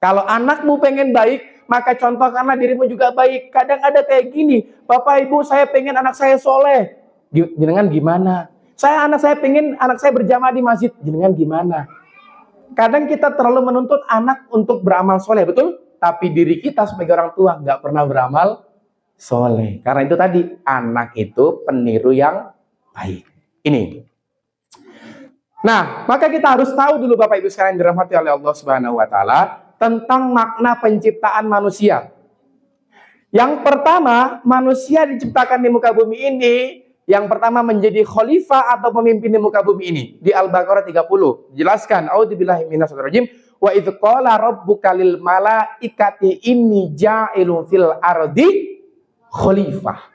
Kalau anakmu pengen baik, maka contohkanlah dirimu juga baik. Kadang ada kayak gini, Bapak Ibu saya pengen anak saya soleh. Jenengan gimana? Anak saya pengen anak saya berjamaah di masjid. Jenengan gimana? Kadang kita terlalu menuntut anak untuk beramal soleh, betul? Tapi diri kita sebagai orang tua nggak pernah beramal soleh. Karena itu tadi, anak itu peniru yang baik. Ini. Nah, maka kita harus tahu dulu Bapak Ibu sekalian dirahmati oleh Allah Subhanahu wa taala tentang makna penciptaan manusia. Yang pertama, manusia diciptakan di muka bumi ini, yang pertama menjadi khalifah atau pemimpin di muka bumi ini. Di Al-Baqarah 30 jelaskan, a'udzubillahi minasyaitonir rajim, wa idz qala rabbuka lil malaikati inni ja'ilun fil ardi khalifah.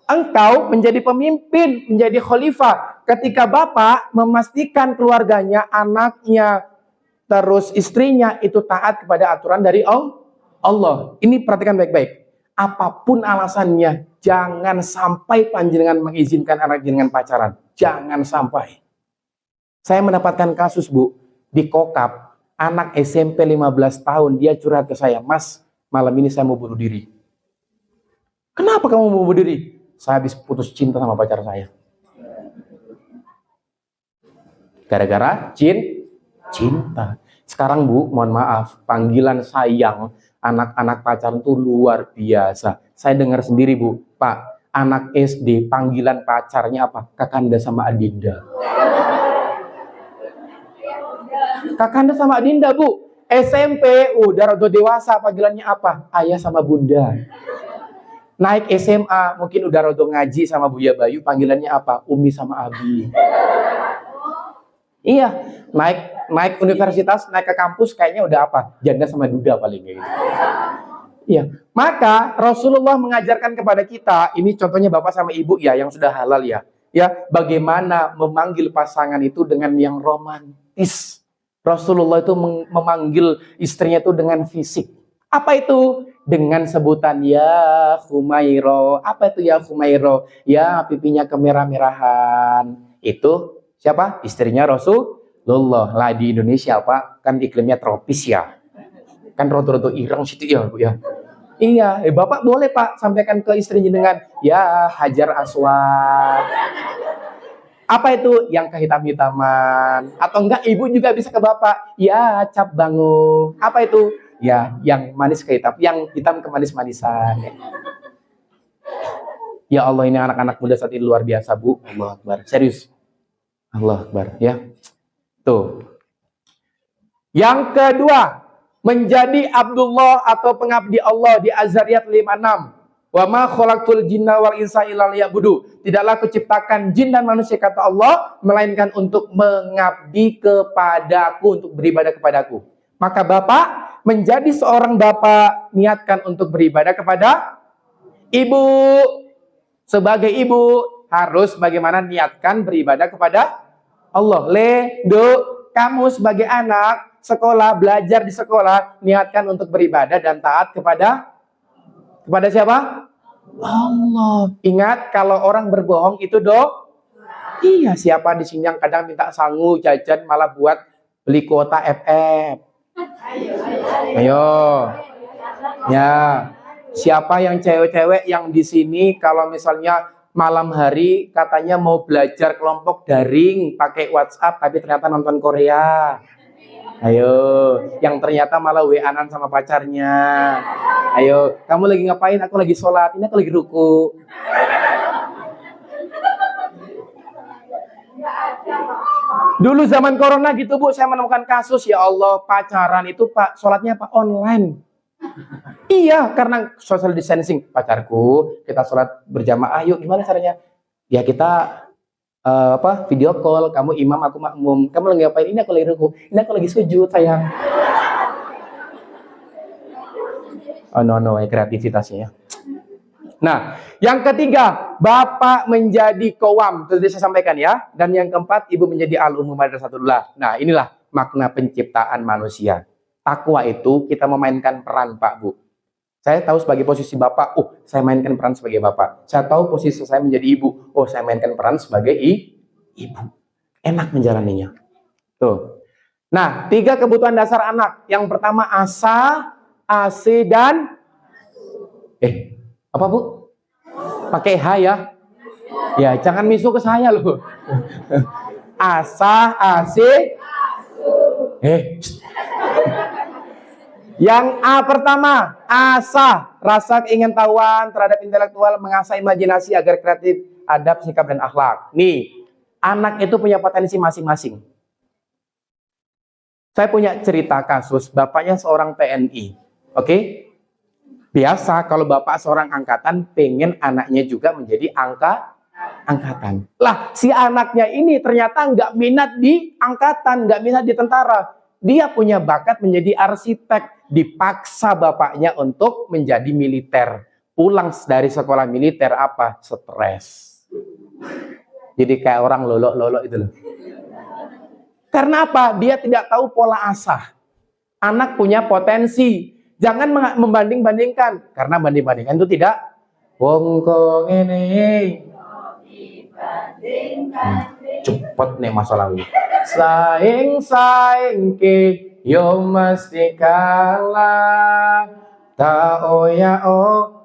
Engkau menjadi pemimpin, menjadi khalifah ketika Bapak memastikan keluarganya, anaknya, terus istrinya itu taat kepada aturan dari Allah. Ini perhatikan baik-baik. Apapun alasannya, jangan sampai panjenengan mengizinkan anak jenengan pacaran. Jangan sampai. Saya mendapatkan kasus, Bu, di Kokap, anak SMP 15 tahun, dia curhat ke saya, Mas, malam ini saya mau bunuh diri. Kenapa kamu mau bunuh diri? Saya habis putus cinta sama pacar saya. Gara-gara cinta. Sekarang Bu, mohon maaf, panggilan sayang anak-anak pacaran itu luar biasa. Saya dengar sendiri Bu, Pak, anak SD panggilan pacarnya apa? Kakanda sama Adinda. Kakanda sama Adinda Bu. SMP udah rada dewasa, panggilannya apa? Ayah sama Bunda. Naik SMA, mungkin udah rada ngaji sama Buya Bayu, panggilannya apa? Umi sama Abi. Iya, naik universitas, naik ke kampus, kayaknya udah apa? Janda sama Duda paling gitu. Iya, maka Rasulullah mengajarkan kepada kita, ini contohnya bapak sama ibu ya, yang sudah halal ya, bagaimana memanggil pasangan itu dengan yang romantis. Rasulullah itu memanggil istrinya itu dengan fisik. Apa itu? Dengan sebutan ya Humairo. Apa itu ya Humairo? Ya pipinya kemerah-merahan. Itu siapa? Istrinya Rasulullah. Lah di Indonesia Pak, kan iklimnya tropis ya. Kan roto-roto ireng situ ya Bu ya. Iya, Bapak boleh Pak sampaikan ke istrinya dengan ya Hajar Aswad. Apa itu? Yang kehitam-hitaman. Atau enggak ibu juga bisa ke Bapak. Ya Cap Bangu. Apa itu? Ya, yang manis ke hitam, yang hitam ke manis-manisan. Ya Allah, ini anak-anak muda saat ini luar biasa, Bu. Allah Akbar. Serius. Allah Akbar, ya. Tuh. Yang kedua, menjadi Abdullah atau pengabdi Allah di Az-Zariyat 56. Wa ma khalaqtul jinna wal insa illa liya'budu. Tidaklah kuciptakan jin dan manusia kata Allah melainkan untuk mengabdi kepadaku, untuk beribadah kepadaku. Maka Bapak menjadi seorang bapak, niatkan untuk beribadah kepada ibu. Sebagai ibu harus bagaimana niatkan beribadah kepada Allah. Kamu sebagai anak sekolah, belajar di sekolah, niatkan untuk beribadah dan taat kepada siapa? Allah. Ingat, kalau orang berbohong itu iya, siapa di sini yang kadang minta sangu jajan malah buat beli kuota FF? Ayo. Ya. Siapa yang cewek-cewek yang di sini kalau misalnya malam hari katanya mau belajar kelompok daring pakai WhatsApp tapi ternyata nonton Korea? Ayo, yang ternyata malah WA-an sama pacarnya. Ayo, kamu lagi ngapain? Aku lagi sholat, ini aku lagi ruku. Dulu zaman corona gitu Bu, saya menemukan kasus, ya Allah, pacaran itu Pak, sholatnya Pak online. Iya, karena social distancing. Pacarku, kita sholat berjamaah, yuk gimana caranya? Ya kita video call, kamu imam, aku makmum. Kamu lagi ngapain? Ini aku lagi ruku, ini aku lagi sujud sayang. Oh no, kreativitasnya ya. Nah, yang ketiga, Bapak menjadi qawam, tadi saya sampaikan ya. Dan yang keempat, Ibu menjadi al-umum madrasatullah. Nah, inilah makna penciptaan manusia. Takwa itu kita memainkan peran, Pak, Bu. Saya tahu sebagai posisi Bapak, saya mainkan peran sebagai Bapak. Saya tahu posisi saya menjadi Ibu, saya mainkan peran sebagai Ibu. Enak menjalaninya. Tuh. Nah, 3 kebutuhan dasar anak. Yang pertama asa, AC dan apa Bu? Pakai H ya? Ya, jangan misu ke saya loh. Asa, AC. Yang A pertama, asa, rasa keingintahuan terhadap intelektual, mengasah imajinasi agar kreatif, adab, sikap, dan akhlak. Nih, anak itu punya potensi masing-masing. Saya punya cerita kasus, bapaknya seorang TNI. Oke? Biasa kalau bapak seorang angkatan, pengen anaknya juga menjadi angkatan. Lah, si anaknya ini ternyata nggak minat di angkatan, nggak minat di tentara. Dia punya bakat menjadi arsitek, dipaksa bapaknya untuk menjadi militer. Pulang dari sekolah militer apa? Stres. Jadi kayak orang lolok-lolok itu loh. Karena apa? Dia tidak tahu pola asah. Anak punya potensi. Jangan membanding-bandingkan. Karena banding-bandingkan itu tidak. Wong kok ngene. Cepet nih masalah ini. Saing ke yo mesti kalah. Ta oya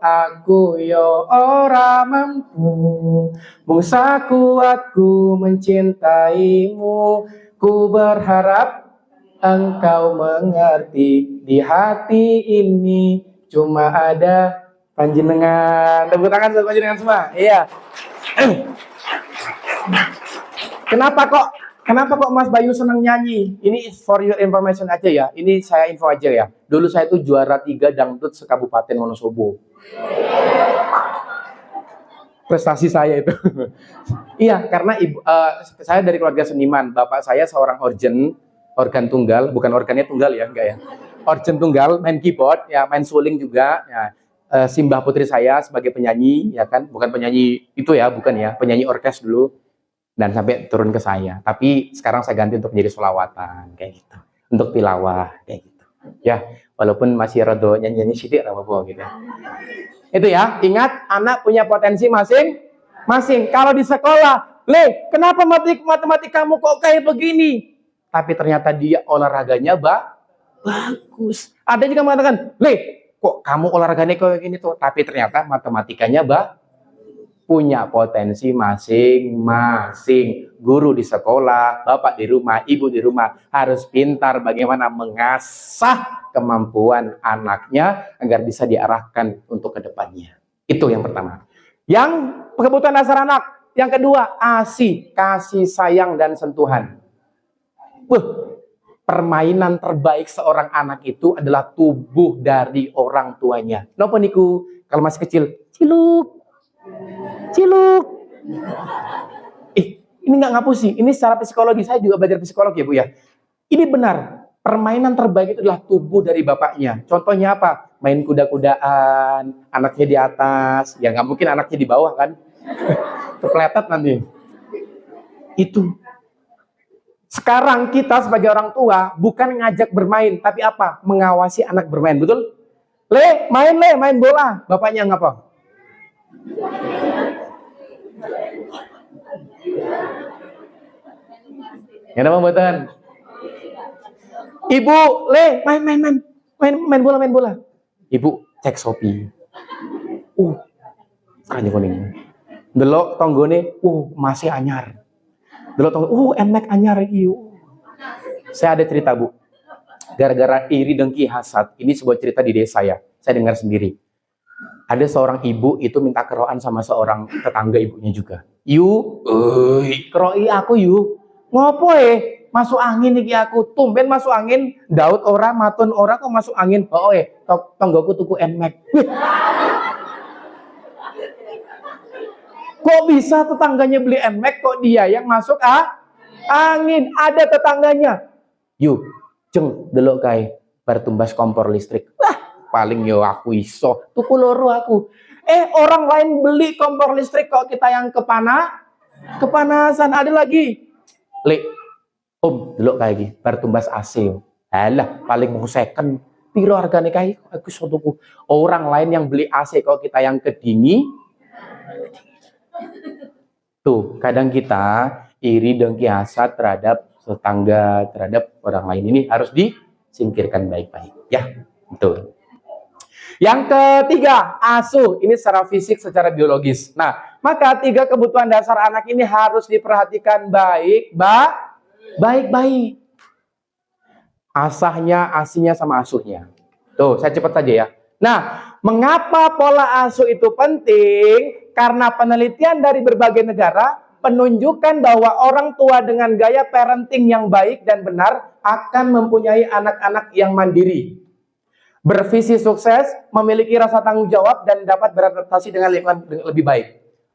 aku yo ora mampu. Musa kuatku mencintaimu. Ku berharap engkau mengerti. Di hati ini cuma ada panjenengan. Tepuk tangan buat panjenengan semua. Iya. Kenapa kok Mas Bayu senang nyanyi? Ini for your information aja ya. Ini saya info aja ya. Dulu saya itu juara 3 dangdut se-Kabupaten Wonosobo. Prestasi saya itu. Iya, karena saya dari keluarga seniman. Bapak saya seorang organ tunggal, bukan organnya tunggal ya, enggak ya. Organ tunggal, main keyboard, ya, main suling juga. Ya. Simbah putri saya sebagai penyanyi, ya kan, bukan penyanyi itu ya, bukan ya, penyanyi orkes dulu. Dan sampai turun ke saya. Tapi sekarang saya ganti untuk menjadi sholawatan kayak gitu. Untuk tilawah kayak gitu. Ya, walaupun masih rada nyanyi-nyanyi sidik apa-apa gitu. Itu ya, ingat anak punya potensi masing-masing. Kalau di sekolah, kenapa matematikamu kok kayak begini? Tapi ternyata dia olahraganya bagus. Ada juga mengatakan, kok kamu olahraganya kayak gini tuh? Tapi ternyata matematikanya punya potensi masing-masing. Guru di sekolah, bapak di rumah, ibu di rumah harus pintar bagaimana mengasah kemampuan anaknya agar bisa diarahkan untuk kedepannya. Itu yang pertama. Yang kebutuhan dasar anak. Yang kedua, kasih sayang dan sentuhan. Permainan terbaik seorang anak itu adalah tubuh dari orang tuanya. Napa niku? Kalau masih kecil, ciluk. Ini nggak ngapusi. Ini secara psikologi, saya juga belajar psikologi ya Bu ya. Ini benar. Permainan terbaik itu adalah tubuh dari bapaknya. Contohnya apa? Main kuda-kudaan, anaknya di atas. Ya nggak mungkin anaknya di bawah kan. Kepletet nanti. Itu. Sekarang kita sebagai orang tua bukan ngajak bermain, tapi apa? Mengawasi anak bermain, betul? Main bola. Bapaknya ngapa? Ya nama buatan. Ibu, main bola. Ibu cek Shopee. Kayaknya kuning. Delok tonggone, masih anyar. Delok tonggo, enak anyar iki. Saya ada cerita Bu. Gara-gara iri dengki hasad, ini sebuah cerita di desa ya. Saya dengar sendiri. Ada seorang ibu itu minta keroan sama seorang tetangga ibunya juga. Keroi aku Ngopo masuk angin iki aku. Tumben masuk angin, Daud ora, matun ora kok masuk angin. Tonggoku tuku Nmax. Kok bisa tetangganya beli Nmax kok dia yang masuk angin? Ada tetangganya. Jeng delok kae bar tumbas kompor listrik. Paling aku iso tuku loro aku. Orang lain beli kompor listrik kok kita yang kepanasan. Ada lagi. Delok kayak gini bar tumbas AC. Alah paling mau second. Piro hargane kae aku iso tuku. Orang lain yang beli AC kok kita yang kedingi. Tuh, kadang kita iri dengki hasad terhadap tetangga, terhadap orang lain, ini harus disingkirkan baik-baik. Ya, betul. Yang ketiga, asuh. Ini secara fisik, secara biologis. Nah, maka 3 kebutuhan dasar anak ini harus diperhatikan baik-baik. Asahnya, asinya, sama asuhnya. Tuh, saya cepat saja ya. Nah, mengapa pola asuh itu penting? Karena penelitian dari berbagai negara menunjukkan bahwa orang tua dengan gaya parenting yang baik dan benar akan mempunyai anak-anak yang mandiri, bervisi sukses, memiliki rasa tanggung jawab, dan dapat beradaptasi dengan lingkungan lebih baik.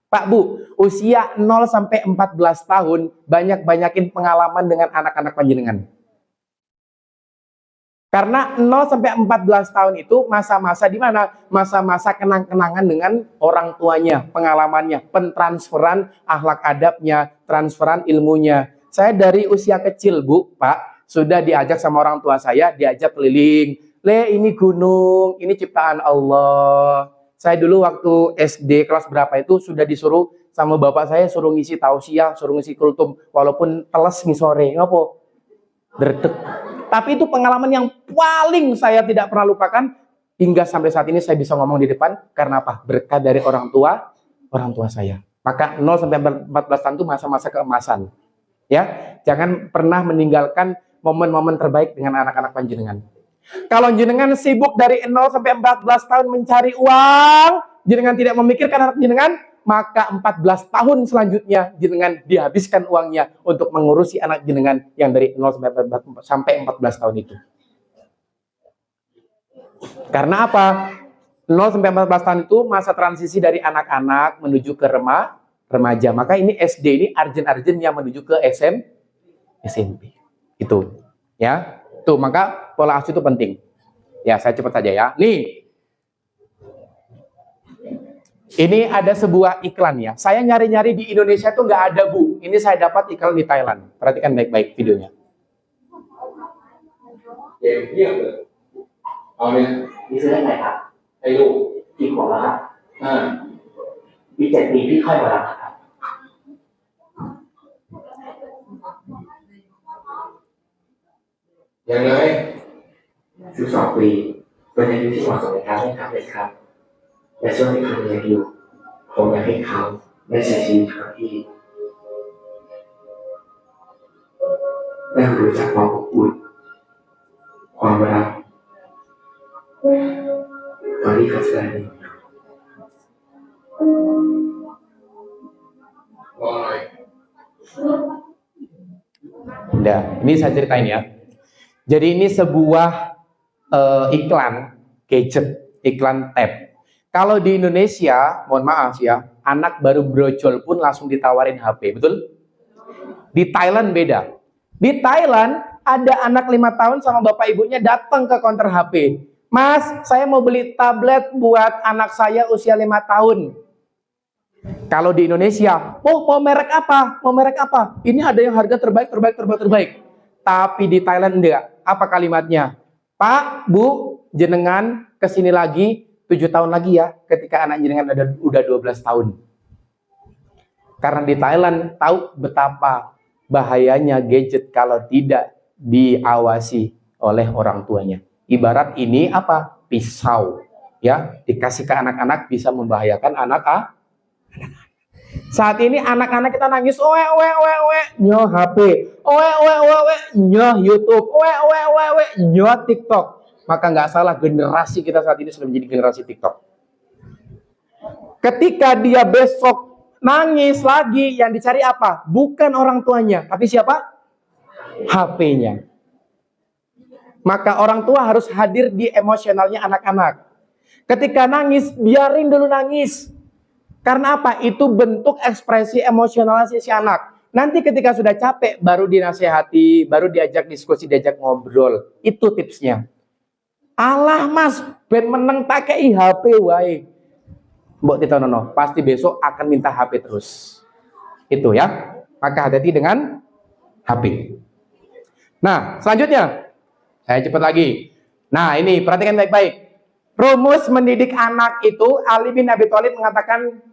Pak Bu, usia 0-14 tahun, banyakin pengalaman dengan anak-anak panjenengan. Karena 0-14 tahun itu masa-masa di mana? Masa-masa kenang-kenangan dengan orang tuanya, pengalamannya, pentransferan akhlak adabnya, transferan ilmunya. Saya dari usia kecil, Bu, Pak, sudah diajak sama orang tua saya, diajak keliling. Le, ini gunung, ini ciptaan Allah. Saya dulu waktu SD kelas berapa itu sudah disuruh sama bapak saya, suruh ngisi tausiah, suruh ngisi kultum, walaupun teles nih sore. Ngapo? Derdek. Tapi itu pengalaman yang paling saya tidak pernah lupakan hingga sampai saat ini saya bisa ngomong di depan. Karena apa? Berkat dari orang tua saya. Maka 0-14 tahun itu masa-masa keemasan. Ya, jangan pernah meninggalkan momen-momen terbaik dengan anak-anak panjenengan. Kalau jenengan sibuk dari 0-14 tahun mencari uang, jenengan tidak memikirkan anak jenengan, maka 14 tahun selanjutnya jenengan dihabiskan uangnya untuk mengurusi anak jenengan yang dari 0-14 tahun itu. Karena apa? 0-14 tahun itu masa transisi dari anak-anak menuju ke remaja. Maka ini SD ini arjen-arjen yang menuju ke SMP. Itu. Ya. Tuh, maka pola asuh itu penting. Ya, saya cepat saja ya. Nih. Ini ada sebuah iklan ya. Saya nyari-nyari di Indonesia tuh nggak ada, Bu. Ini saya dapat iklan di Thailand. Perhatikan baik-baik videonya. Yang lain 12 ปีเป็นอายุที่เหมาะสมในการเล่นครับเลยครับและช่วงที่เขาเรียนอยู่ผมอยากให้เขาได้ใช้ชีวิตครับที่ได้รู้จักความอบอุ่นความรักตอนที่เขาแสดงUdah, ini saya ceritain ya. Jadi ini sebuah iklan gadget, iklan tab. Kalau di Indonesia, mohon maaf ya, anak baru brojol pun langsung ditawarin HP, betul? Di Thailand beda. Di Thailand ada anak 5 tahun sama bapak ibunya datang ke counter HP. Mas, saya mau beli tablet buat anak saya usia 5 tahun. Kalau di Indonesia, oh mau merek apa? Mau merek apa? Ini ada yang harga terbaik. Tapi di Thailand enggak. Apa kalimatnya? Pak, Bu, jenengan kesini lagi 7 tahun lagi ya, ketika anak jenengan udah 12 tahun. Karena di Thailand tahu betapa bahayanya gadget kalau tidak diawasi oleh orang tuanya. Ibarat ini apa? Pisau. Ya, dikasih ke anak-anak bisa membahayakan anak-anak. Saat ini anak-anak kita nangis, nyoh HP, nyoh YouTube, nyoh TikTok. Maka nggak salah generasi kita saat ini sudah menjadi generasi TikTok. Ketika dia besok nangis lagi, yang dicari apa? Bukan orang tuanya, tapi siapa? HP-nya. Maka orang tua harus hadir di emosionalnya anak-anak. Ketika nangis, biarin dulu nangis. Karena apa? Itu bentuk ekspresi emosional si anak. Nanti ketika sudah capek, baru dinasehati, baru diajak diskusi, diajak ngobrol. Itu tipsnya. Alah mas, ben meneng pakai HP wae. Mbok titonono, pasti besok akan minta HP terus. Itu ya. Maka hati-hati dengan HP. Nah, selanjutnya. Saya cepat lagi. Nah, ini perhatikan baik-baik. Rumus mendidik anak itu, Ali bin Abi Thalib mengatakan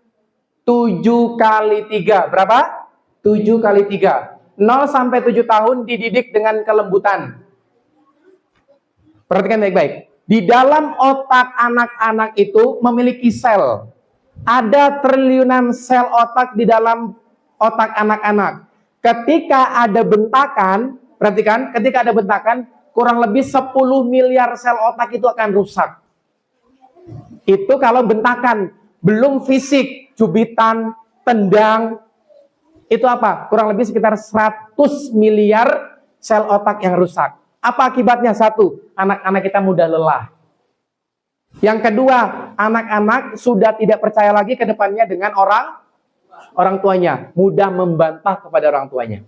7 kali 3. Berapa? 7 kali 3. 0-7 tahun dididik dengan kelembutan. Perhatikan baik-baik. Di dalam otak anak-anak itu memiliki sel. Ada triliunan sel otak di dalam otak anak-anak. Ketika ada bentakan, perhatikan, ketika ada bentakan, kurang lebih 10 miliar sel otak itu akan rusak. Itu kalau bentakan, belum fisik, cubitan, tendang, itu apa? Kurang lebih sekitar 100 miliar sel otak yang rusak. Apa akibatnya? Satu, anak-anak kita mudah lelah. Yang kedua, anak-anak sudah tidak percaya lagi ke depannya dengan orang tuanya. Mudah membantah kepada orang tuanya.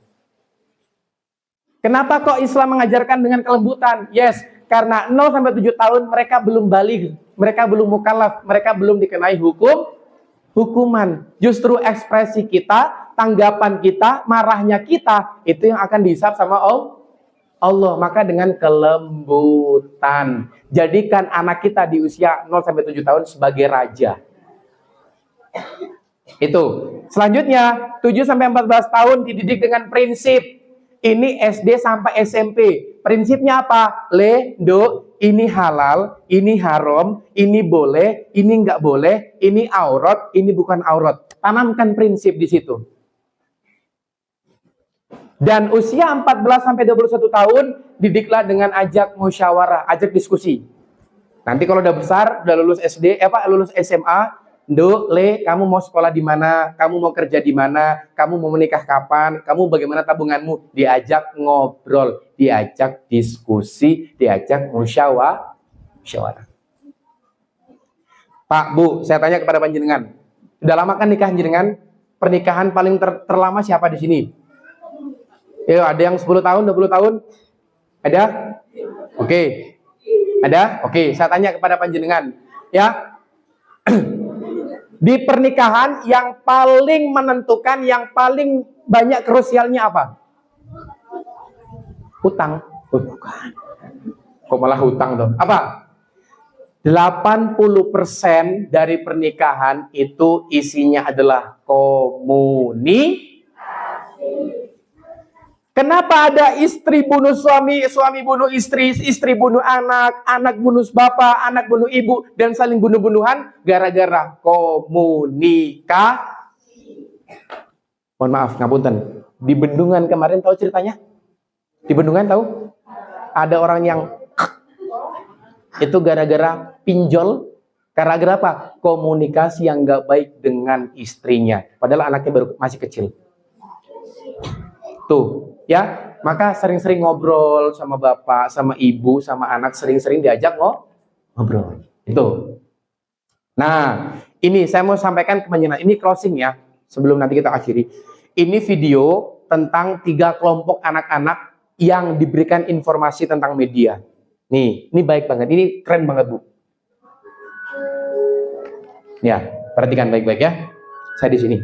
Kenapa kok Islam mengajarkan dengan kelembutan? Yes, karena 0-7 tahun mereka belum baligh, mereka belum mukallaf, mereka belum dikenai hukuman. Justru ekspresi kita, tanggapan kita, marahnya kita, itu yang akan dihisab sama Allah. Maka dengan kelembutan, jadikan anak kita di usia 0-7 tahun sebagai raja. Itu. Selanjutnya, 7-14 tahun dididik dengan prinsip. Ini SD sampai SMP. Prinsipnya apa? Ini halal, ini haram, ini boleh, ini nggak boleh, ini aurat, ini bukan aurat. Tanamkan prinsip di situ. Dan usia 14-21 tahun didiklah dengan ajak musyawarah, ajak diskusi. Nanti kalau udah besar, udah lulus SD, lulus SMA, kamu mau sekolah di mana? Kamu mau kerja di mana? Kamu mau menikah kapan? Kamu bagaimana tabunganmu? Diajak ngobrol, diajak diskusi, diajak musyawarah. Pak, Bu, saya tanya kepada panjenengan. Udah lama kan nikah jenengan? Pernikahan paling terlama siapa di sini? Ada yang 10 tahun, 20 tahun? Ada? Oke. Ada? Oke, saya tanya kepada panjenengan. Ya. Di pernikahan yang paling menentukan, yang paling banyak krusialnya apa? Hutang. Oh, bukan. Kok malah hutang tuh? Apa? 80% dari pernikahan itu isinya adalah komunikasi. Kenapa ada istri bunuh suami, suami bunuh istri, istri bunuh anak, anak bunuh bapak, anak bunuh ibu, dan saling bunuh-bunuhan? Gara-gara komunikasi. Mohon maaf, ngapunten. Di Bendungan kemarin tahu ceritanya? Di Bendungan tahu? Ada orang yang itu gara-gara pinjol. Gara-gara apa? Komunikasi yang nggak baik dengan istrinya. Padahal anaknya baru masih kecil. Tuh. Ya, maka sering-sering ngobrol sama bapak, sama ibu, sama anak, sering-sering diajak ngobrol. Itu. Nah, ini saya mau sampaikan ke panjenengan. Ini closing ya, sebelum nanti kita akhiri. Ini video tentang 3 kelompok anak-anak yang diberikan informasi tentang media. Nih, ini baik banget. Ini keren banget, Bu. Ya, perhatikan baik-baik ya. Saya di sini.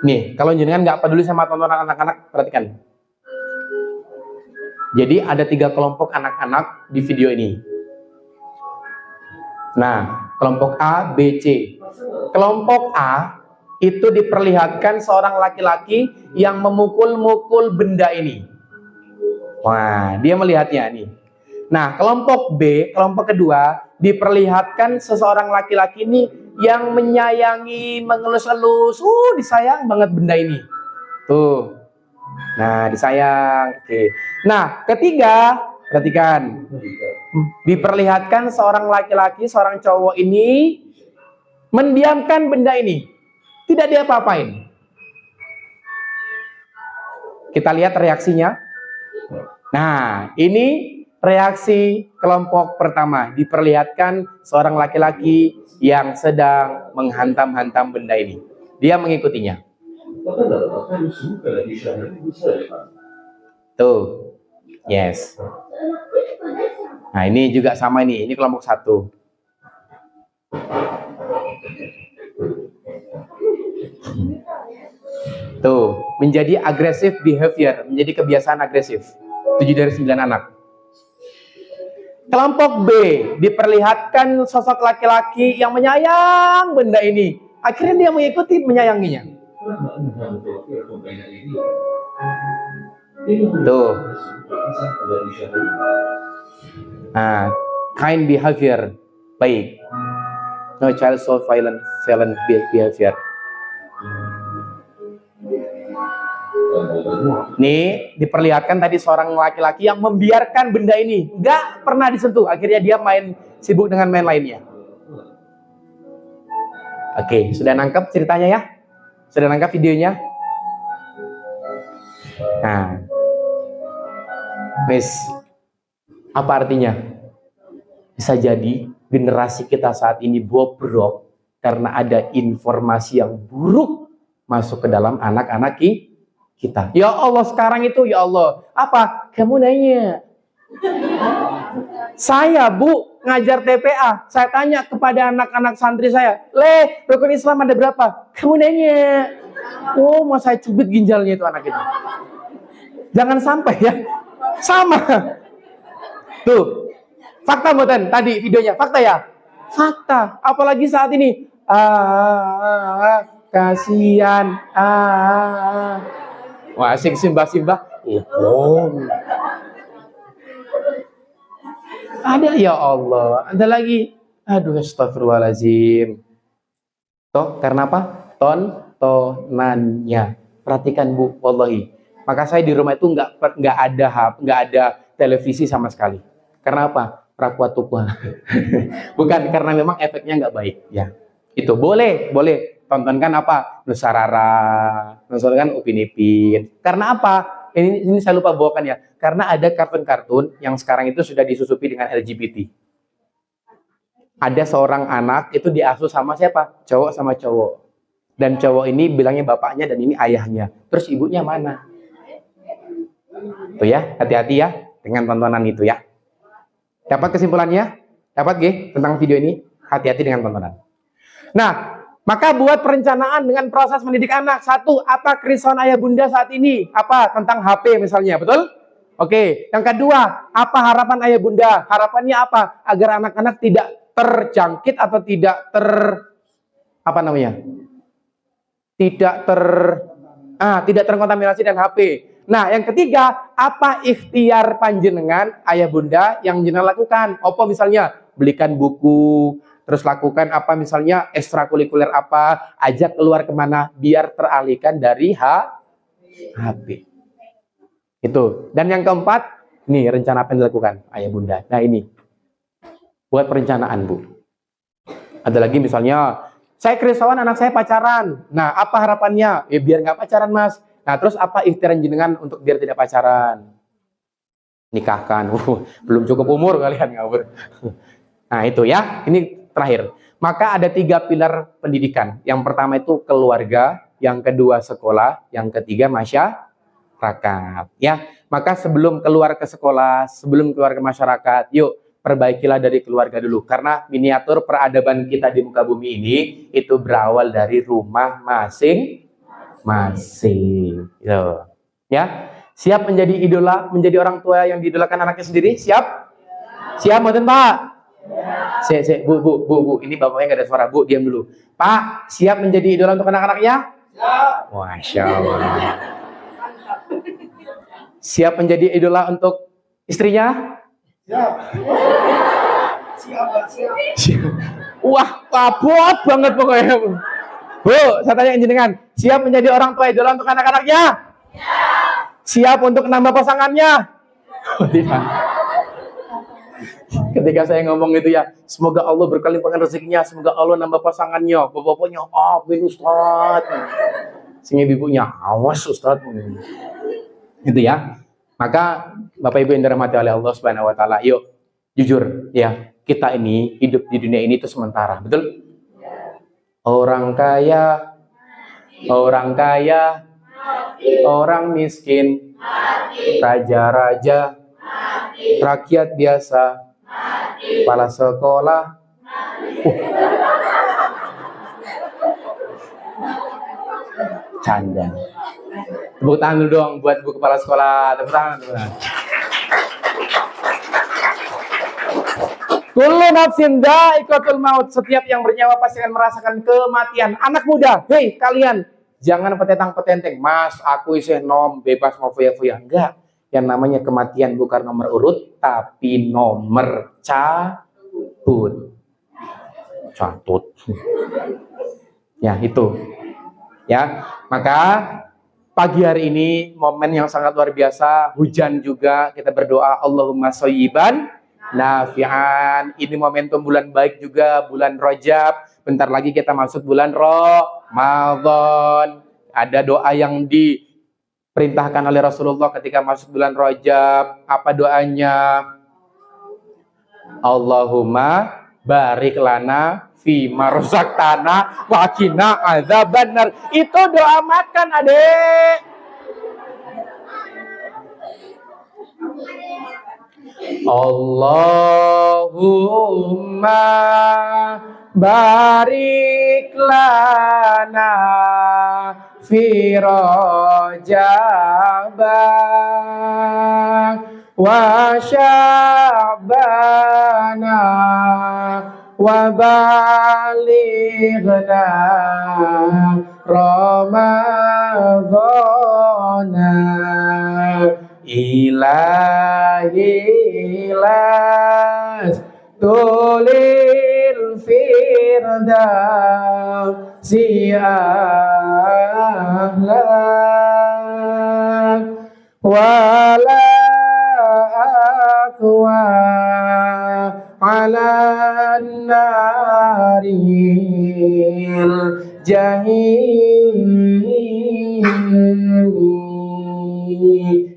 Nih, kalau jenengan nggak peduli sama tontonan anak-anak, perhatikan. Jadi ada 3 kelompok anak-anak di video ini. Nah, kelompok A, B, C. Kelompok A itu diperlihatkan seorang laki-laki yang memukul-mukul benda ini. Wah, dia melihatnya nih. Nah, kelompok B, kelompok kedua, diperlihatkan seseorang laki-laki ini yang menyayangi, mengelus-elus. Disayang banget benda ini. Tuh. Nah, disayang. Oke. Nah, ketiga, perhatikan. Diperlihatkan seorang laki-laki, seorang cowok ini mendiamkan benda ini. Tidak diapa-apain. Kita lihat reaksinya. Nah, ini reaksi kelompok pertama. Diperlihatkan seorang laki-laki yang sedang menghantam-hantam benda ini. Dia mengikutinya. Tuh. Yes. Nah, ini juga sama ini. Ini kelompok 1. Tuh, menjadi agresif behavior, menjadi kebiasaan agresif. 7 dari 9 anak. Kelompok B diperlihatkan sosok laki-laki yang menyayang benda ini. Akhirnya dia mengikuti, menyayanginya. Tuh. Nah, kind behavior, baik. No child so violent behavior. Nih, diperlihatkan tadi seorang laki-laki yang membiarkan benda ini nggak pernah disentuh. Akhirnya dia sibuk dengan main lainnya. Oke, sudah nangkep ceritanya ya? Sudah nangkep videonya? Nah, Miss, apa artinya? Bisa jadi generasi kita saat ini bobrok karena ada informasi yang buruk masuk ke dalam anak-anak kita. Ya Allah, sekarang itu ya Allah, apa? Kamu nanya. Saya, Bu, ngajar TPA. Saya tanya kepada anak-anak santri saya, rukun Islam ada berapa? Kamu nanya. Oh, mau saya cubit ginjalnya itu anak itu. Jangan sampai ya. Sama. Tuh. Fakta mboten tadi videonya, fakta ya? Fakta. Apalagi saat ini. Kasihan. Wah, asik simbah-simbah. Ada ya Allah. Ada lagi. Aduh, astagfirullahaladzim. Toh, karena apa? Tontonannya. Perhatikan Bu, wallahi. Maka saya di rumah itu nggak ada televisi sama sekali. Karena apa? Prakuat tukwa. Bukan karena memang efeknya nggak baik ya. Itu boleh tontonkan apa? Nusarara, tontonkan Upin Ipin. Karena apa? Ini saya lupa bawakan ya. Karena ada kartun-kartun yang sekarang itu sudah disusupi dengan LGBT. Ada seorang anak itu diasuh sama siapa? Cowok sama cowok. Dan cowok ini bilangnya bapaknya dan ini ayahnya. Terus ibunya mana? Tuh ya, hati-hati ya dengan tontonan itu ya. Dapat kesimpulannya? Dapat G tentang video ini? Hati-hati dengan tontonan. Nah, maka buat perencanaan dengan proses mendidik anak. Satu, apa kerisauan ayah bunda saat ini? Apa? Tentang HP misalnya, betul? Oke. Yang kedua, apa harapan ayah bunda? Harapannya apa? Agar anak-anak tidak terjangkit atau tidak tidak terkontaminasi dengan HP. Nah, yang ketiga, apa ikhtiar panjenengan ayah bunda yang jenengan lakukan? Apa misalnya belikan buku, terus lakukan apa misalnya ekstrakurikuler apa, ajak keluar kemana biar teralihkan dari HP. Itu. Dan yang keempat, nih rencana apa yang dilakukan ayah bunda. Nah ini, buat perencanaan Bu. Ada lagi misalnya, saya kerisauan anak saya pacaran. Nah, apa harapannya? Ya biar nggak pacaran Mas. Nah, terus apa ikhtiar jenengan untuk biar tidak pacaran? Nikahkan. Belum cukup umur kalian ngawur. Nah, itu ya. Ini terakhir. Maka ada 3 pilar pendidikan. Yang pertama itu keluarga, yang kedua sekolah, yang ketiga masyarakat. Ya, maka sebelum keluar ke sekolah, sebelum keluar ke masyarakat, yuk perbaikilah dari keluarga dulu. Karena miniatur peradaban kita di muka bumi ini itu berawal dari rumah masing-masing. Ya, siap menjadi idola, menjadi orang tua yang diidolakan anaknya sendiri? Siap? Siap, mboten Pak? Bu, ini bapaknya nggak ada suara, Bu, diam dulu. Pak, siap menjadi idola untuk anak-anaknya? Siap. Masya Allah. Siap menjadi idola untuk istrinya? Siap. Wah, abot banget pokoknya. Bu, saya tanya jenengan, siap menjadi orang tua idola untuk anak-anaknya? Siap untuk nambah pasangannya? Tidak. Ketika saya ngomong itu ya, semoga Allah berkelimpahan rezekinya, semoga Allah nambah pasangannya. Bapak-bapaknya, amin Ustaz. Sehingga ibunya, awas Ustaz. Itu ya. Maka Bapak Ibu yang dirahmati oleh Allah Subhanahu wa taala, yuk jujur ya, kita ini hidup di dunia ini itu sementara, betul? Orang kaya, orang miskin, raja-raja, rakyat biasa, kepala sekolah. Canda. Tepuk tangan dulu dong buat Bu Kepala Sekolah. Tepuk tangan. Kullu nafsin dha'iqatul maut. Setiap yang bernyawa pasti akan merasakan kematian. Anak muda, hei kalian, jangan petentang-petenteng. Mas, aku isih nom, bebas mau foya-foya. Enggak. yang namanya kematian bukan nomor urut, tapi nomor cabut. Catut. Ya, itu. Ya, maka pagi hari ini momen yang sangat luar biasa, hujan juga, kita berdoa Allahumma shayyiban nafi'an. Ini momentum bulan baik juga, bulan Rajab. Bentar lagi kita masuk bulan Ramadan. Ada doa yang diperintahkan oleh Rasulullah ketika masuk bulan Rajab. Apa doanya? Allahumma barik lana fi marzaqtana wa qina adzabannar. Itu doa makan, Adek. Allahumma barik lana fi rajab wa sya'bana wa balighna ramadhana ilahilas tulil firdausi ahlan wala aqwa ala naril jahim.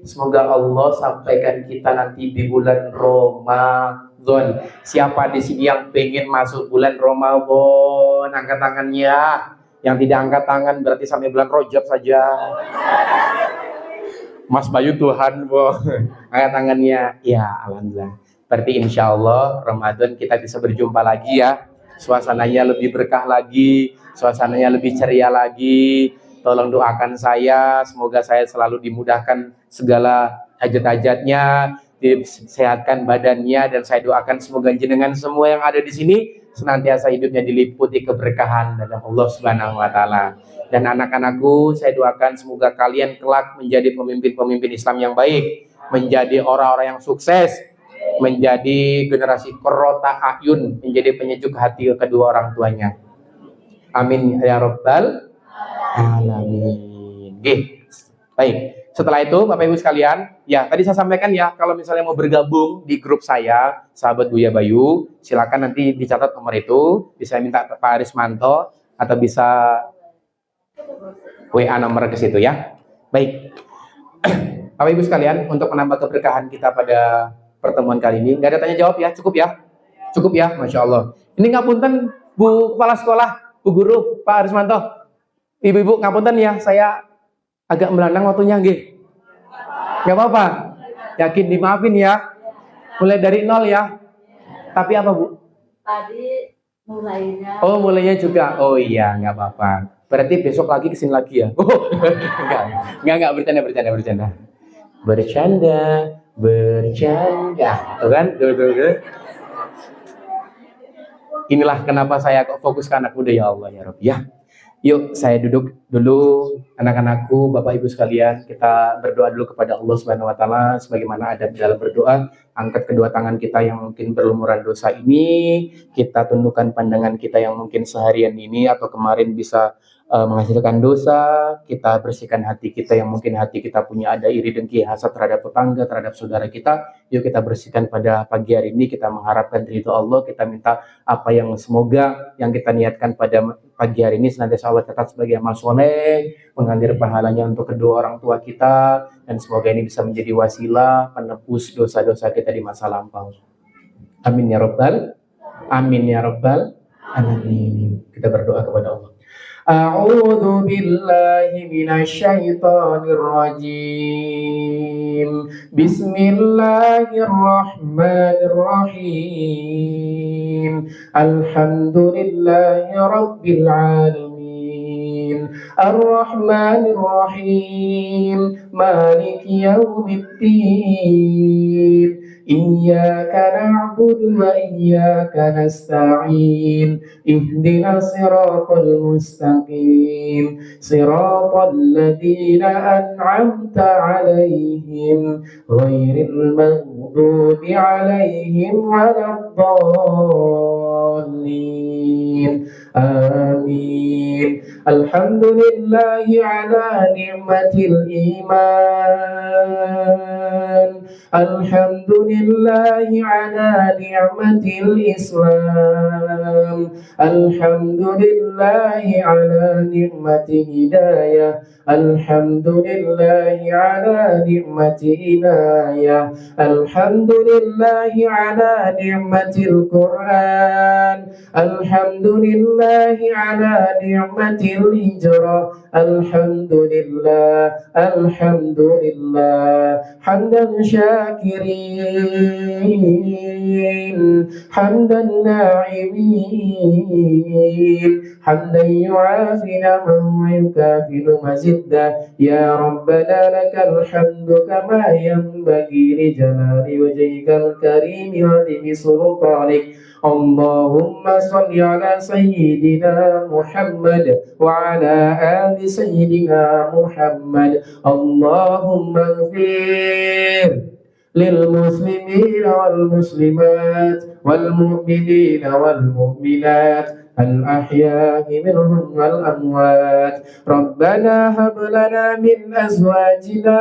Semoga Allah sampaikan kita nanti di bulan Ramadan. Siapa di sini yang pengen masuk bulan Ramadan? Angkat tangannya. Yang tidak angkat tangan berarti sampai bulan Rajab saja. Mas Bayu Tuhan, Bo. Angkat tangannya. Ya, alhamdulillah. Berarti insya Allah Ramadan kita bisa berjumpa lagi ya. Suasananya lebih berkah lagi, suasananya lebih ceria lagi. Tolong doakan saya, semoga saya selalu dimudahkan segala hajat-hajatnya, disehatkan badannya, dan saya doakan semoga jenengan semua yang ada di sini senantiasa hidupnya diliputi keberkahan dari Allah Subhanahu wa taala. Dan anak-anakku, saya doakan semoga kalian kelak menjadi pemimpin-pemimpin Islam yang baik, menjadi orang-orang yang sukses, menjadi generasi qurrata ayun, menjadi penyejuk hati kedua orang tuanya. Amin ya rabbal alamin. Baik. Setelah itu Bapak Ibu sekalian, ya tadi saya sampaikan ya, kalau misalnya mau bergabung di grup saya, sahabat Buya Bayu, silakan nanti dicatat nomor itu, bisa minta Pak Arismanto atau bisa WA nomor ke situ ya. Baik. Bapak Ibu sekalian, untuk menambah keberkahan kita pada pertemuan kali ini, nggak ada tanya jawab ya, cukup ya, cukup ya, Masya Allah. Ini ngapunten Bu Kepala Sekolah, Bu Guru, Pak Arismanto, Ibu-ibu ngapunten ya, saya agak melandang waktunya, nggih. Nggak apa-apa, yakin dimaafin ya, mulai dari nol ya. Tapi apa Bu? Tadi mulainya. Oh mulainya juga, oh iya nggak apa-apa. Berarti besok lagi kesini lagi ya? Oh enggak, bercanda. Bercanda, tuh kan? Tuh. Inilah kenapa saya kok fokus ke anak muda, ya Allah ya Rabbi ya. Yuk saya duduk dulu, anak-anakku, Bapak Ibu sekalian, kita berdoa dulu kepada Allah Subhanahu wa taala sebagaimana adab dalam berdoa. Angkat kedua tangan kita yang mungkin berlumuran dosa ini, kita tundukkan pandangan kita yang mungkin seharian ini atau kemarin bisa menghasilkan dosa, kita bersihkan hati kita yang mungkin hati kita punya ada iri dengki hasad terhadap tetangga, terhadap saudara kita. Yuk kita bersihkan pada pagi hari ini, kita mengharapkan ridho Allah, kita minta apa yang semoga yang kita niatkan pada pagi hari ini senantiasa Allah catat sebagai amal soleh, mengalir pahalanya untuk kedua orang tua kita, dan semoga ini bisa menjadi wasilah penebus dosa-dosa kita di masa lampau. Amin ya rabbal alamin. Kita berdoa kepada Allah. A'udzu billahi minasyaitonir rajim. Bismillahirrahmanirrahim. Alhamdulillahi rabbil alamin. Ar-Rahmanir Rahim. Maliki yaumiddin. إياك نعبد وإياك نستعين اهدنا الصراط المستقيم صراط الذين أنعمت عليهم غير المغضوب عليهم ولا الضالين آمين. الحمد لله على نعمة الإيمان الحمد لله على نعمة الإسلام الحمد لله على نعمة هداية الحمد لله على نعمة عناية الحمد لله على نعمة القرآن الحمد لله على نعمة الهجرة الحمد لله حمدا شاكرين حمدا ناعمين حمدا يعافي نعما ويكافئ مزيدا يا ربنا لك الحمد كما ينبغي لجلال وجهك الكريم وعظيم سلطانك اللهم صل على سيدنا محمد وعلى آل سيدنا محمد اللهم اغفر للمسلمين والمسلمات والمؤمنين والمؤمنات الأحياء منهم والأموات ربنا هب لنا من أزواجنا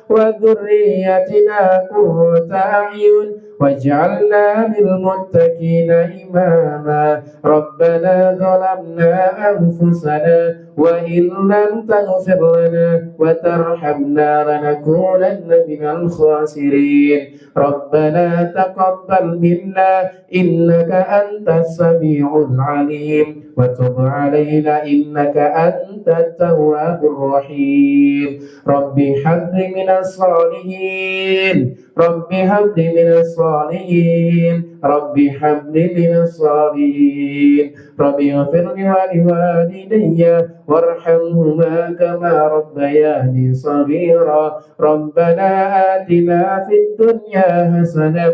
وذريتنا قرة أعين واجعلنا للمتقين إماما ربنا ظلمنا أنفسنا وإن لم تغفر لنا وترحمنا لنكونن من الخاسرين ربنا تقبل منا إنك أنت السميع العليم وتب علينا إنك أنت التواب الرحيم رب هب لي من الصالحين رب هب لي من الصالحين رب هب لي من الصالحين رب اغفر لي ولوالدي وارحمهما كما ربياني صغيرا ربنا آتنا في الدنيا حسنة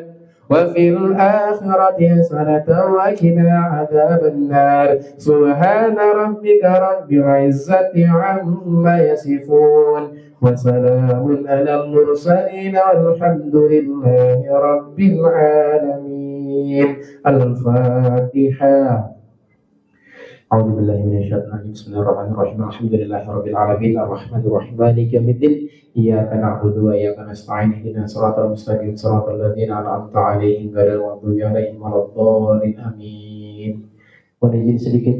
وفي الآخرة حسنة وقنا عذاب النار سبحان ربك رب العزة عما يصفون وسلام على المرسلين والحمد لله رب العالمين الفاتحة أعوذ بالله من الشيطان الرجيم بسم الله الرحمن الرحيم الحمد لله رب العالمين الرحمن الرحيم مالك يوم الدين إياك نعبد وإياك نستعين اهدنا الصراط المستقيم صراط الذين أنعمت عليهم غير المغضوب عليهم ولا الضالين آمين. Mohon izin sedikit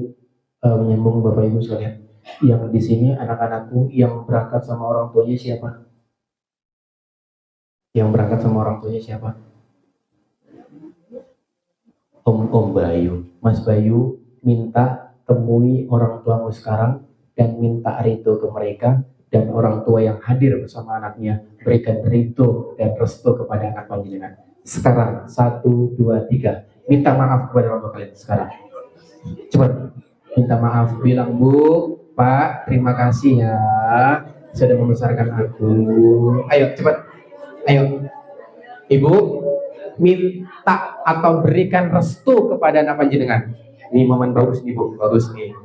menyambung Bapak Ibu sekalian. Yang di sini anak-anakku yang berangkat sama orang tuanya siapa? Yang berangkat sama orang tuanya siapa? Om Bayu. Mas Bayu minta temui orang tuamu sekarang dan minta ridho ke mereka, dan orang tua yang hadir bersama anaknya berikan ridho dan restu kepada anak panjenengan. Sekarang 1, 2, 3 minta maaf kepada orang tua kalian sekarang. Cepat minta maaf, bilang Bu, Pak, terima kasih ya sudah membesarkan aku. Ayo cepat, ayo Ibu minta atau berikan restu kepada anak panjenengan. Ini momen bagus nih Bu, bagus nih.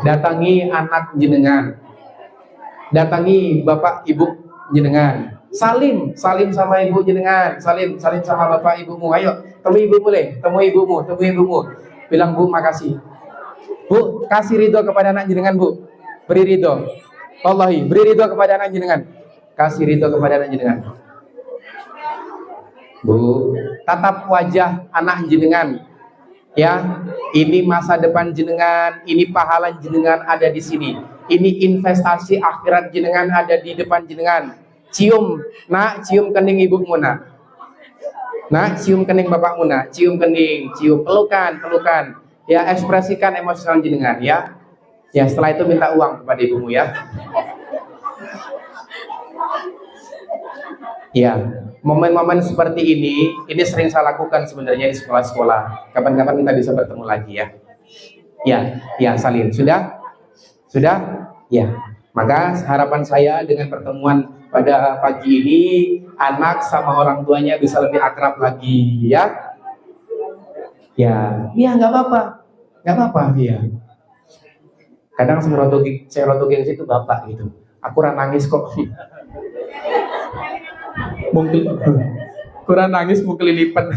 Datangi anak jenengan, datangi bapak ibu jenengan, salim sama ibu jenengan, salim sama bapak ibumu. Ayo temui ibumu, temui ibumu, bilang Bu makasih. Bu, kasih ridho kepada anak jenengan Bu, beri ridho, wallahi beri ridho kepada anak jenengan, kasih ridho kepada anak jenengan. Bu, tatap wajah anak jenengan. Ya, ini masa depan jenengan, ini pahala jenengan ada di sini. Ini investasi akhirat jenengan ada di depan jenengan. Cium, nak, cium kening ibumu nak. Nak, cium kening bapakmu nak, cium kening, cium, pelukan. Ya, ekspresikan emosional jenengan ya. Ya, setelah itu minta uang kepada ibumu ya. Ya, momen-momen seperti ini sering saya lakukan sebenarnya di sekolah-sekolah. Kapan-kapan kita bisa bertemu lagi ya. Ya, salim. Sudah? Ya. Maka harapan saya dengan pertemuan pada pagi ini, anak sama orang tuanya bisa lebih akrab lagi, ya. Ya, nggak apa-apa, ya. Kadang serotogeng itu bapak gitu. Aku nangis kok. Mungkin kurang nangis mungkin lipat.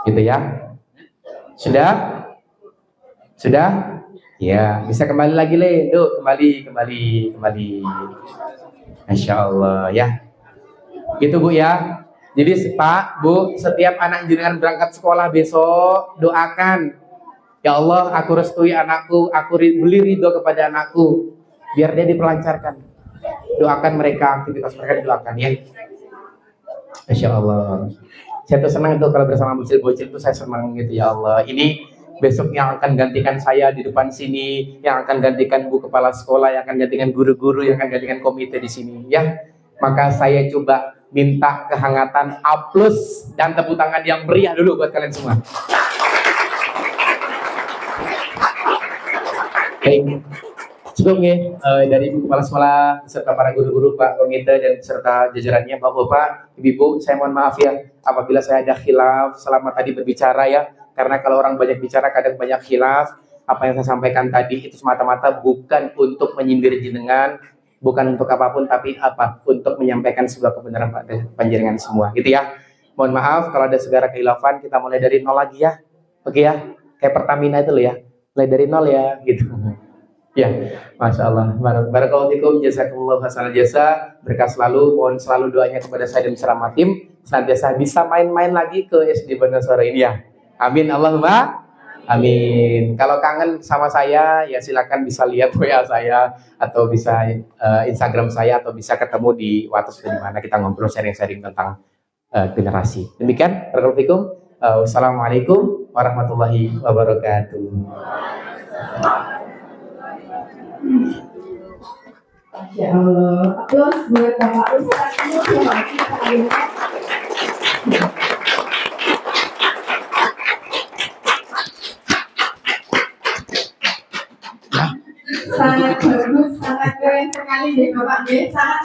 Gitu ya. Sudah? Ya, bisa kembali lagi Le. Duh, kembali. Masya Allah ya. Gitu Bu ya. Jadi Pak, Bu, setiap anak jenengan berangkat sekolah besok, doakan, ya Allah, aku restui anakku, aku beri ridho kepada anakku, biar dia diperlancarkan. Doakan mereka, aktivitas mereka didoakan ya. Masya Allah. Saya tuh senang itu kalau bersama bocil-bocil itu saya senang gitu ya Allah. Ini besok yang akan gantikan saya di depan sini, yang akan gantikan Bu Kepala Sekolah, yang akan gantikan guru-guru, yang akan gantikan komite di sini ya. Maka saya coba minta kehangatan aplaus dan tepuk tangan yang meriah dulu buat kalian semua. Baik, cukup nih dari Ibu Kepala Sekolah serta para guru-guru, Pak Komite dan serta jajarannya, Bapak-bapak, Ibu-ibu, saya mohon maaf ya apabila saya ada khilaf selama tadi berbicara ya, karena kalau orang banyak bicara kadang banyak khilaf. Apa yang saya sampaikan tadi itu semata-mata bukan untuk menyindir jenengan, bukan untuk apapun, tapi untuk menyampaikan sebuah kebenaran panjenengan semua, gitu ya. Mohon maaf kalau ada segala khilafan, kita mulai dari nol lagi ya, oke ya, kayak Pertamina itu loh ya, mulai dari nol ya, gitu. Ya, Masya Allah. Barakallahu fikum, jazakumullah hasanal jasa, berkah selalu, mohon selalu doanya kepada saya dan bersama tim, senantiasa bisa main-main lagi ke SD Bandar Suara ini ya. Amin, Allahumma amin. Kalau kangen sama saya, ya silakan bisa lihat WA saya atau bisa Instagram saya atau bisa ketemu di WhatsApp di mana kita ngobrol sharing-sharing tentang generasi. Demikian, barakallahu fikum. Wassalamualaikum warahmatullahi wabarakatuh. Masya Allah. Aplaus buat Bapak Ustaz. Sangat bagus, sangat keren sekali ya Bapak. Sangat